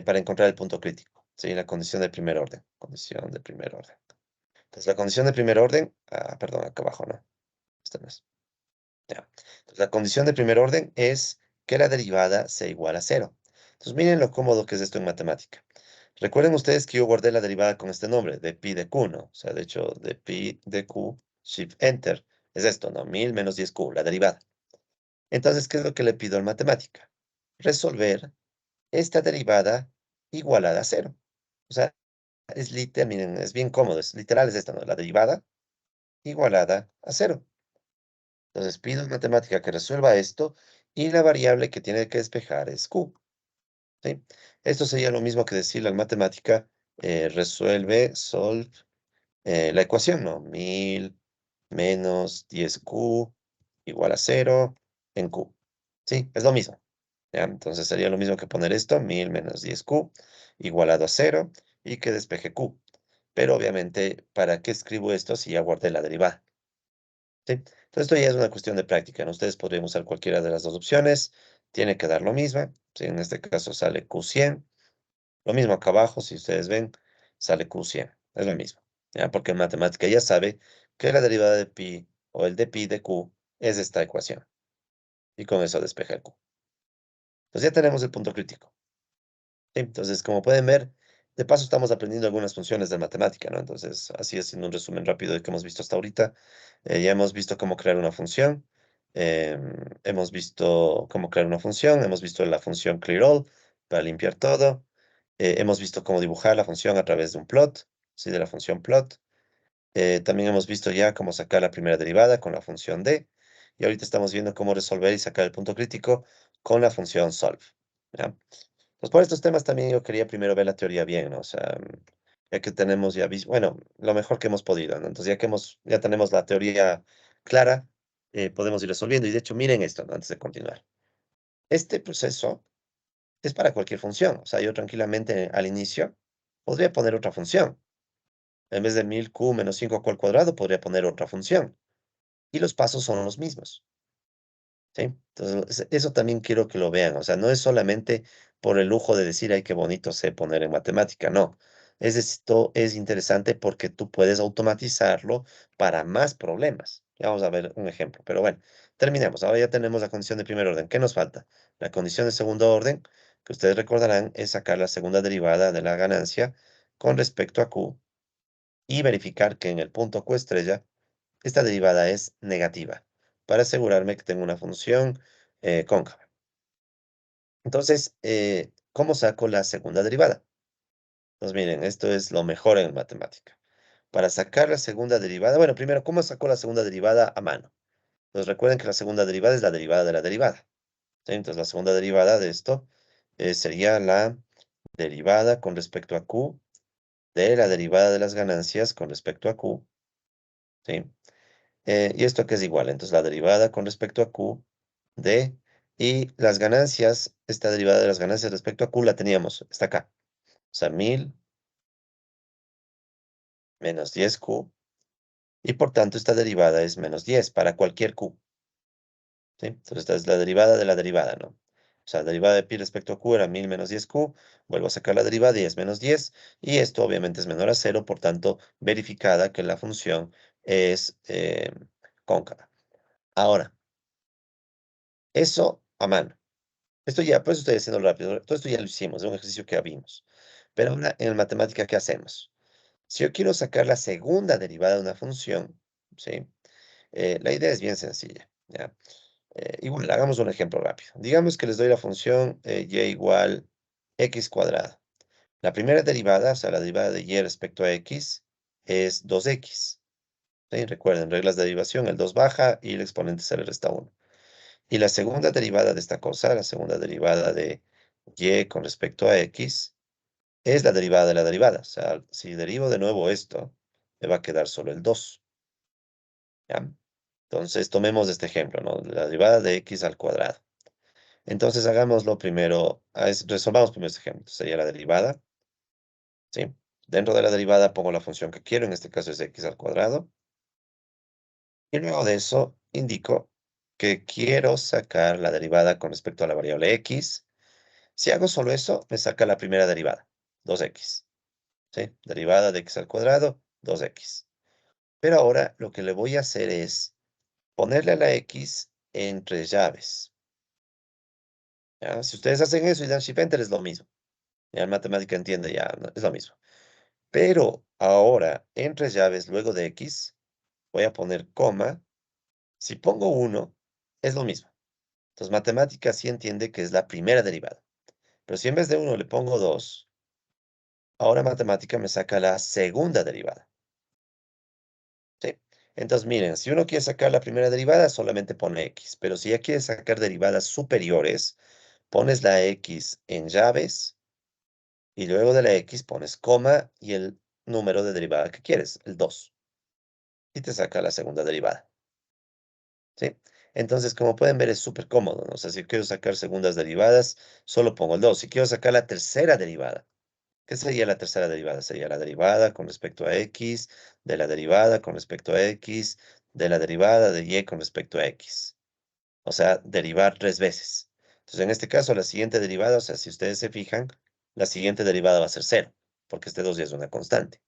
para encontrar el punto crítico? Sí, la condición de primer orden. Condición de primer orden. Entonces, la condición de primer orden, perdón, acá abajo, ¿no? Esta no es. Ya. Entonces, la condición de primer orden es que la derivada sea igual a cero. Entonces, miren lo cómodo que es esto en matemática. Recuerden ustedes que yo guardé la derivada con este nombre, de pi de q, ¿no? O sea, de hecho, de pi de q, shift enter, es esto, ¿no? 1000 menos 10q, la derivada. Entonces, ¿qué es lo que le pido en matemática? Resolver esta derivada igualada a cero. O sea, es literal, miren, es bien cómodo, es literal, es esto, ¿no? La derivada igualada a cero. Entonces, pido en matemática que resuelva esto y la variable que tiene que despejar es q. ¿Sí? Esto sería lo mismo que decirle en matemática, solve la ecuación, ¿no? 1000 menos 10q igual a 0 en Q. Sí, es lo mismo. ¿Ya? Entonces sería lo mismo que poner esto, 1000 menos 10Q, igualado a 0, y que despeje Q. Pero obviamente, ¿para qué escribo esto si ya guardé la derivada? ¿Sí? Entonces esto ya es una cuestión de práctica, ¿no? Ustedes podrían usar cualquiera de las dos opciones, tiene que dar lo mismo. ¿Sí? En este caso sale Q100. Lo mismo acá abajo, si ustedes ven, sale Q100. Es lo mismo, ¿ya? Porque en matemática ya sabe que la derivada de pi o el de pi de Q es esta ecuación. Y con eso despeja el Q. Entonces ya tenemos el punto crítico. ¿Sí? Entonces, como pueden ver, de paso estamos aprendiendo algunas funciones de matemática, ¿no? Entonces, así haciendo un resumen rápido de que hemos visto hasta ahorita. Ya hemos visto cómo crear una función. Hemos visto cómo crear una función. Hemos visto la función clearAll para limpiar todo. Hemos visto cómo dibujar la función a través de un plot, ¿sí? De la función plot. También hemos visto ya cómo sacar la primera derivada con la función d. Y ahorita estamos viendo cómo resolver y sacar el punto crítico con la función solve. ¿Ya? Pues por estos temas también yo quería primero ver la teoría bien, ¿no? O sea, ya que tenemos ya visto, bueno, lo mejor que hemos podido, ¿no? Entonces ya tenemos la teoría clara, podemos ir resolviendo. Y de hecho, miren esto, ¿no? Antes de continuar. Este proceso es para cualquier función. O sea, yo tranquilamente al inicio podría poner otra función. En vez de 1000Q menos 5Q al cuadrado, podría poner otra función. Y los pasos son los mismos. ¿Sí? Entonces, eso también quiero que lo vean. O sea, no es solamente por el lujo de decir, ay, qué bonito sé poner en matemática. No. Esto es interesante porque tú puedes automatizarlo para más problemas. Ya vamos a ver un ejemplo. Pero bueno, terminemos. Ahora ya tenemos la condición de primer orden. ¿Qué nos falta? La condición de segundo orden, que ustedes recordarán, es sacar la segunda derivada de la ganancia con respecto a Q y verificar que en el punto Q estrella esta derivada es negativa, para asegurarme que tengo una función cóncava. Entonces, ¿cómo saco la segunda derivada? Pues miren, esto es lo mejor en matemática. Para sacar la segunda derivada, bueno, primero, ¿cómo saco la segunda derivada a mano? Pues recuerden que la segunda derivada es la derivada de la derivada. ¿Sí? Entonces, la segunda derivada de esto sería la derivada con respecto a Q de la derivada de las ganancias con respecto a Q. ¿Sí? ¿Y esto qué es igual? Entonces, la derivada con respecto a Q de, y las ganancias, esta derivada de las ganancias respecto a Q la teníamos, está acá. O sea, 1000 menos 10Q, y por tanto esta derivada es menos 10 para cualquier Q. ¿Sí? Entonces, esta es la derivada de la derivada, ¿no? O sea, la derivada de pi respecto a Q era 1000 menos 10Q, vuelvo a sacar la derivada y es menos 10, y esto obviamente es menor a 0, por tanto, verificada que la función es cóncava. Ahora, eso a mano. Esto ya, por eso estoy haciendo rápido. Todo esto ya lo hicimos, es un ejercicio que ya vimos. Pero ahora en matemática, ¿qué hacemos? Si yo quiero sacar la segunda derivada de una función, ¿sí? La idea es bien sencilla, ¿ya? Igual, hagamos un ejemplo rápido. Digamos que les doy la función y igual x cuadrado. La primera derivada, o sea, la derivada de y respecto a x, es 2x. ¿Sí? Recuerden, reglas de derivación, el 2 baja y el exponente se le resta 1. Y la segunda derivada de esta cosa, la segunda derivada de y con respecto a x, es la derivada de la derivada. O sea, si derivo de nuevo esto, me va a quedar solo el 2. ¿Ya? Entonces, tomemos este ejemplo, ¿no? La derivada de x al cuadrado. Entonces, hagámoslo primero, resolvamos primero este ejemplo. Sería la derivada, ¿sí? Dentro de la derivada pongo la función que quiero, en este caso es x al cuadrado. Y luego de eso, indico que quiero sacar la derivada con respecto a la variable x. Si hago solo eso, me saca la primera derivada, 2x. ¿Sí? Derivada de x al cuadrado, 2x. Pero ahora lo que le voy a hacer es ponerle a la x entre llaves. ¿Ya? Si ustedes hacen eso y dan Shift Enter es lo mismo. Ya en matemática entiende, ya ¿no? Es lo mismo. Pero ahora, entre llaves, luego de x, voy a poner coma. Si pongo 1, es lo mismo. Entonces matemática sí entiende que es la primera derivada. Pero si en vez de 1 le pongo 2, ahora matemática me saca la segunda derivada. ¿Sí? Entonces, miren, si uno quiere sacar la primera derivada, solamente pone x. Pero si ya quieres sacar derivadas superiores, pones la x en llaves y luego de la x pones coma y el número de derivada que quieres, el 2. Y te saca la segunda derivada. ¿Sí? Entonces, como pueden ver, es súper cómodo, ¿no? O sea, si quiero sacar segundas derivadas, solo pongo el 2. Si quiero sacar la tercera derivada, ¿qué sería la tercera derivada? Sería la derivada con respecto a x, de la derivada con respecto a x, de la derivada de y con respecto a x. O sea, derivar 3 veces. Entonces, en este caso, la siguiente derivada, o sea, si ustedes se fijan, la siguiente derivada va a ser 0, porque este 2 ya es una constante.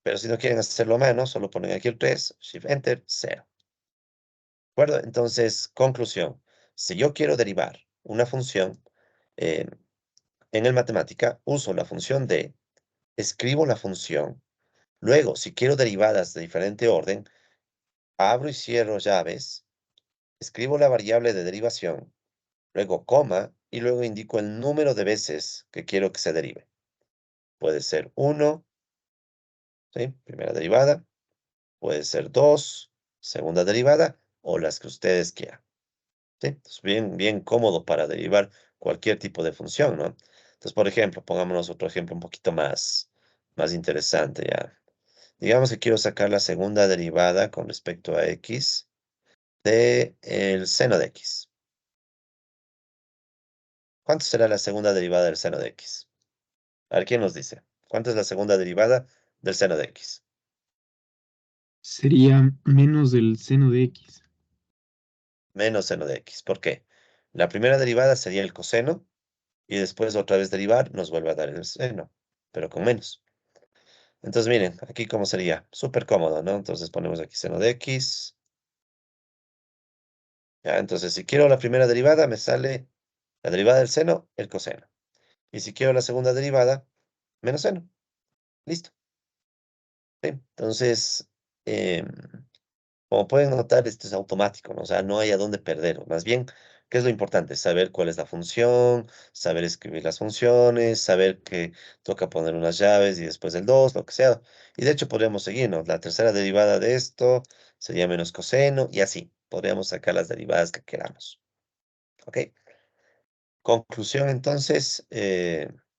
Pero si no quieren hacerlo a mano, solo ponen aquí el 3, Shift Enter, 0. ¿De acuerdo? Entonces, conclusión. Si yo quiero derivar una función eh, en el matemática, uso la función de, escribo la función. Luego, si quiero derivadas de diferente orden, abro y cierro llaves, escribo la variable de derivación, luego coma, y luego indico el número de veces que quiero que se derive. Puede ser 1, ¿sí? Primera derivada, puede ser 2, segunda derivada, o las que ustedes quieran, ¿sí? Es bien cómodo para derivar cualquier tipo de función, ¿no? Entonces, por ejemplo, pongámonos otro ejemplo un poquito más interesante, ¿ya? Digamos que quiero sacar la segunda derivada con respecto a x de el seno de x. ¿Cuánto será la segunda derivada del seno de x? A ver, ¿quién nos dice? ¿Cuánto es la segunda derivada del seno de x? Sería menos del seno de x. Menos seno de x. ¿Por qué? La primera derivada sería el coseno y después otra vez derivar nos vuelve a dar el seno, pero con menos. Entonces miren, aquí cómo sería. Súper cómodo, ¿no? Entonces ponemos aquí seno de x. Ya, entonces si quiero la primera derivada me sale la derivada del seno, el coseno. Y si quiero la segunda derivada, menos seno. Listo. ¿Sí? Entonces, em, como pueden notar, esto es automático, ¿no? O sea, no hay a dónde perder. Más bien, ¿qué es lo importante? Saber cuál es la función, saber escribir las funciones, saber que toca poner unas llaves y después el 2, lo que sea. Y de hecho podríamos seguirnos. La tercera derivada de esto sería menos coseno y así. Podríamos sacar las derivadas que queramos. ¿Ok? Conclusión, entonces,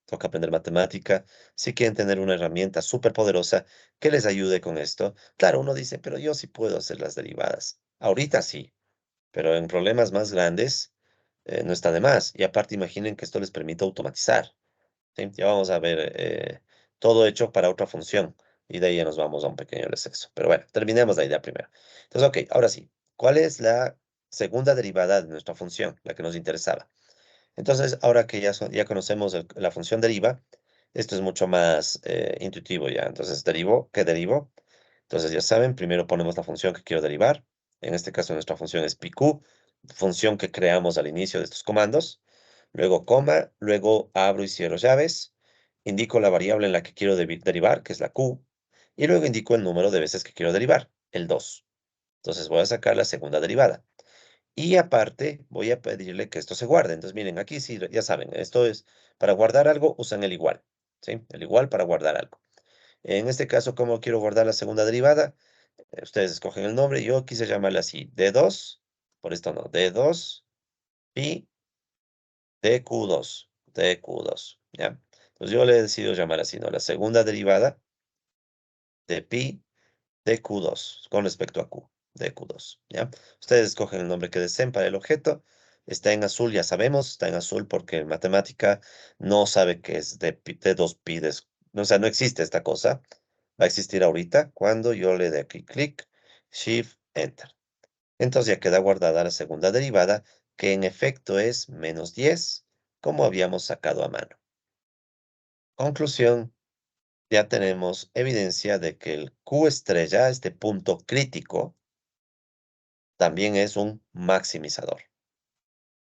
toca aprender matemática. Si quieren tener una herramienta súper poderosa que les ayude con esto. Claro, uno dice, pero yo sí puedo hacer las derivadas. Ahorita sí, pero en problemas más grandes no está de más. Y aparte, imaginen que esto les permite automatizar. ¿Sí? Ya vamos a ver todo hecho para otra función. Y de ahí ya nos vamos a un pequeño receso. Pero bueno, terminemos la idea primero. Entonces, ok, ahora sí. ¿Cuál es la segunda derivada de nuestra función, la que nos interesaba? Entonces, ahora que ya conocemos la función deriva, esto es mucho más intuitivo ya. Entonces, derivo, ¿qué derivo? Entonces, ya saben, primero ponemos la función que quiero derivar. En este caso, nuestra función es PQ, función que creamos al inicio de estos comandos. Luego, coma, luego abro y cierro llaves. Indico la variable en la que quiero derivar, que es la Q. Y luego indico el número de veces que quiero derivar, el 2. Entonces, voy a sacar la segunda derivada. Y aparte, voy a pedirle que esto se guarde. Entonces, miren, aquí sí, ya saben, esto es para guardar algo, usan el igual. ¿Sí? El igual para guardar algo. En este caso, ¿cómo quiero guardar la segunda derivada? Ustedes escogen el nombre. Yo quise llamarle así, D2. Por esto no, D2 pi DQ2. DQ2. ¿Ya? Entonces, yo le he decidido llamar así, ¿no? La segunda derivada de pi de Q2 con respecto a Q, de Q2, ¿ya? Ustedes escogen el nombre que deseen para el objeto. Está en azul, ya sabemos, está en azul porque en matemática no sabe que es de 2pi, o sea, no existe esta cosa. Va a existir ahorita cuando yo le dé aquí clic, Shift, Enter. Entonces ya queda guardada la segunda derivada, que en efecto es menos 10, como habíamos sacado a mano. Conclusión. Ya tenemos evidencia de que el Q estrella, este punto crítico, también es un maximizador.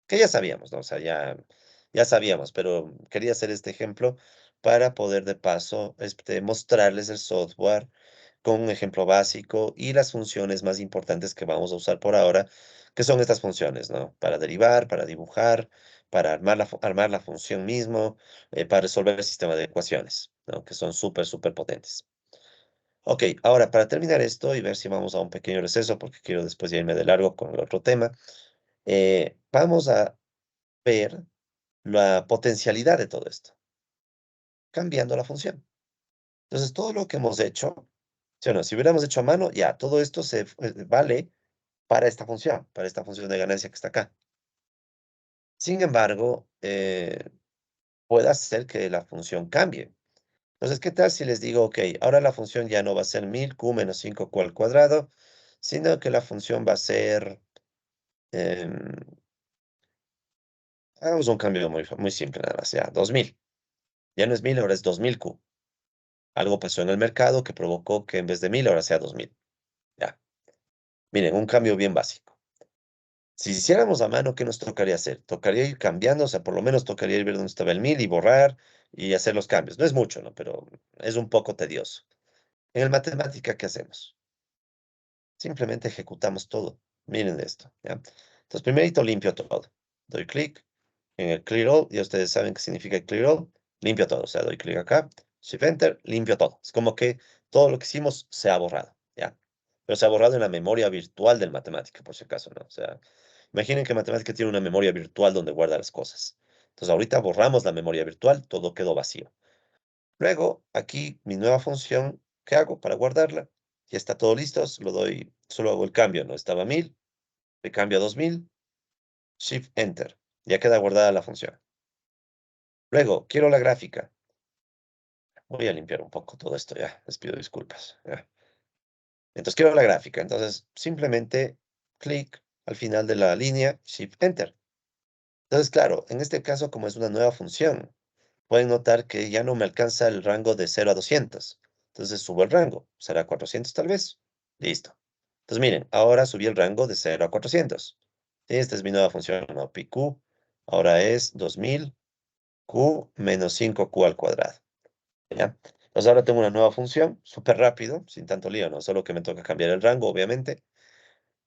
Que ya sabíamos, ¿no? O sea, ya sabíamos, pero quería hacer este ejemplo para poder de paso mostrarles el software con un ejemplo básico y las funciones más importantes que vamos a usar por ahora, que son estas funciones, ¿no? Para derivar, para dibujar, para armar la función mismo, para resolver el sistema de ecuaciones, ¿no? Que son súper potentes. Ok, ahora para terminar esto y ver si vamos a un pequeño receso, porque quiero después ya irme de largo con el otro tema, vamos a ver la potencialidad de todo esto, cambiando la función. Entonces, todo lo que hemos hecho, ¿sí o no? Si hubiéramos hecho a mano, ya, todo esto vale para esta función de ganancia que está acá. Sin embargo, puede hacer que la función cambie. Entonces, ¿qué tal si les digo, ok, ahora la función ya no va a ser 1000q menos 5q al cuadrado, sino que la función va a ser, em, hagamos un cambio muy simple nada más, ya, 2000. Ya no es 1000, ahora es 2000q. Algo pasó en el mercado que provocó que en vez de 1000 ahora sea 2000. Ya, miren, un cambio bien básico. Si hiciéramos a mano, ¿qué nos tocaría hacer? Tocaría ir cambiando, o sea, por lo menos tocaría ir ver dónde estaba el 1000 y borrar y hacer los cambios. No es mucho, ¿no? Pero es un poco tedioso. En el matemática, ¿qué hacemos? Simplemente ejecutamos todo. Miren esto, ¿ya? Entonces, primerito limpio todo. Doy clic en el clear all. Ya ustedes saben qué significa clear all. Limpio todo. O sea, doy clic acá, shift enter, limpio todo. Es como que todo lo que hicimos se ha borrado, ¿ya? Pero se ha borrado en la memoria virtual del matemática, por si acaso, ¿no? O sea, imaginen que matemática tiene una memoria virtual donde guarda las cosas. Entonces, ahorita borramos la memoria virtual, todo quedó vacío. Luego, aquí mi nueva función, ¿qué hago para guardarla? Ya está todo listo, solo hago el cambio, ¿no? Estaba 1000, le cambio a 2000, Shift Enter. Ya queda guardada la función. Luego, quiero la gráfica. Voy a limpiar un poco todo esto ya, les pido disculpas. Ya. Entonces, quiero la gráfica. Entonces, simplemente clic al final de la línea, Shift Enter. Entonces, claro, en este caso, como es una nueva función, pueden notar que ya no me alcanza el rango de 0 a 200. Entonces subo el rango. ¿Será 400 tal vez? Listo. Entonces miren, ahora subí el rango de 0 a 400. Esta es mi nueva función, ¿no? PQ. Ahora es 2000 Q menos 5Q al cuadrado. ¿Ya? Entonces ahora tengo una nueva función, súper rápido, sin tanto lío, ¿no? Solo que me toca cambiar el rango, obviamente.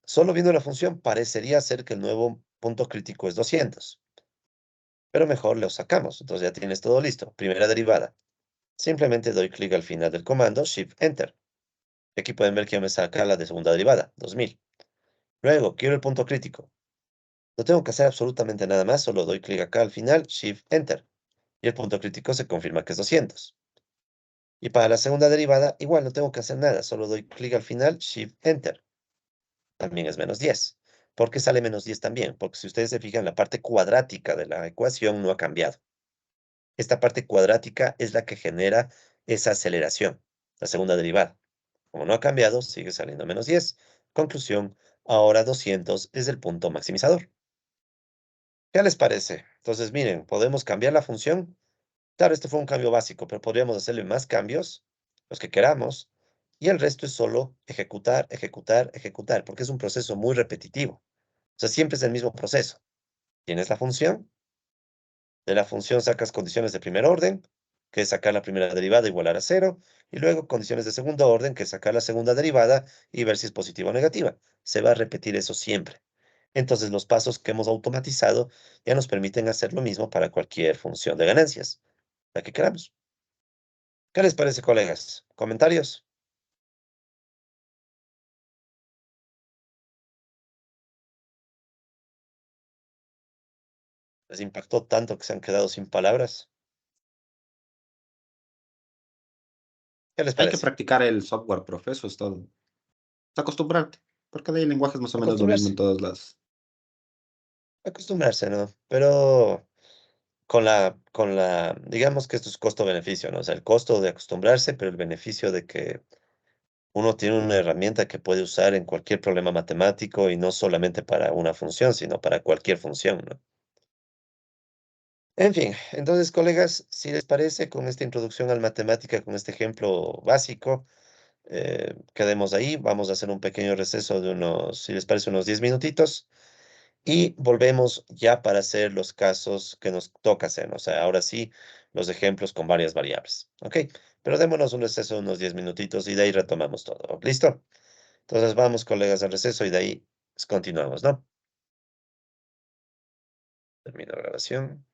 Solo viendo la función, parecería ser que el nuevo punto crítico es 200. Pero mejor lo sacamos. Entonces ya tienes todo listo. Primera derivada. Simplemente doy clic al final del comando, Shift Enter. Aquí pueden ver que ya me saca la de segunda derivada, 2000. Luego, quiero el punto crítico. No tengo que hacer absolutamente nada más, solo doy clic acá al final, Shift Enter. Y el punto crítico se confirma que es 200. Y para la segunda derivada, igual no tengo que hacer nada, solo doy clic al final, Shift Enter. También es menos 10. ¿Por qué sale menos 10 también? Porque si ustedes se fijan, la parte cuadrática de la ecuación no ha cambiado. Esta parte cuadrática es la que genera esa aceleración, la segunda derivada. Como no ha cambiado, sigue saliendo menos 10. Conclusión, ahora 200 es el punto maximizador. ¿Qué les parece? Entonces, miren, podemos cambiar la función. Claro, este fue un cambio básico, pero podríamos hacerle más cambios, los que queramos, y el resto es solo ejecutar, ejecutar, ejecutar, porque es un proceso muy repetitivo. O sea, siempre es el mismo proceso. Tienes la función, de la función sacas condiciones de primer orden, que es sacar la primera derivada igualar a 0, y luego condiciones de segundo orden, que es sacar la segunda derivada y ver si es positiva o negativa. Se va a repetir eso siempre. Entonces, los pasos que hemos automatizado ya nos permiten hacer lo mismo para cualquier función de ganancias, la que queramos. ¿Qué les parece, colegas? ¿Comentarios? ¿Les impactó tanto que se han quedado sin palabras? ¿Qué les Hay que parece? practicar el software, profe, eso es todo. Es acostumbrarte, porque de ahí el lenguaje es más o menos lo mismo Acostumbrarse, en todas las... acostumbrarse, ¿no? Pero digamos que esto es costo-beneficio, ¿no? O sea, el costo de acostumbrarse, pero el beneficio de que uno tiene una herramienta que puede usar en cualquier problema matemático y no solamente para una función, sino para cualquier función, ¿no? En fin, entonces, colegas, si les parece, con esta introducción al matemática, con este ejemplo básico, quedemos ahí. Vamos a hacer un pequeño receso de unos, si les parece, unos 10 minutitos. Y volvemos ya para hacer los casos que nos toca hacer, ¿no? O sea, ahora sí, los ejemplos con varias variables, ¿ok? Pero démonos un receso de unos 10 minutitos y de ahí retomamos todo, ¿listo? Entonces vamos, colegas, al receso y de ahí continuamos, ¿no? Termino la grabación.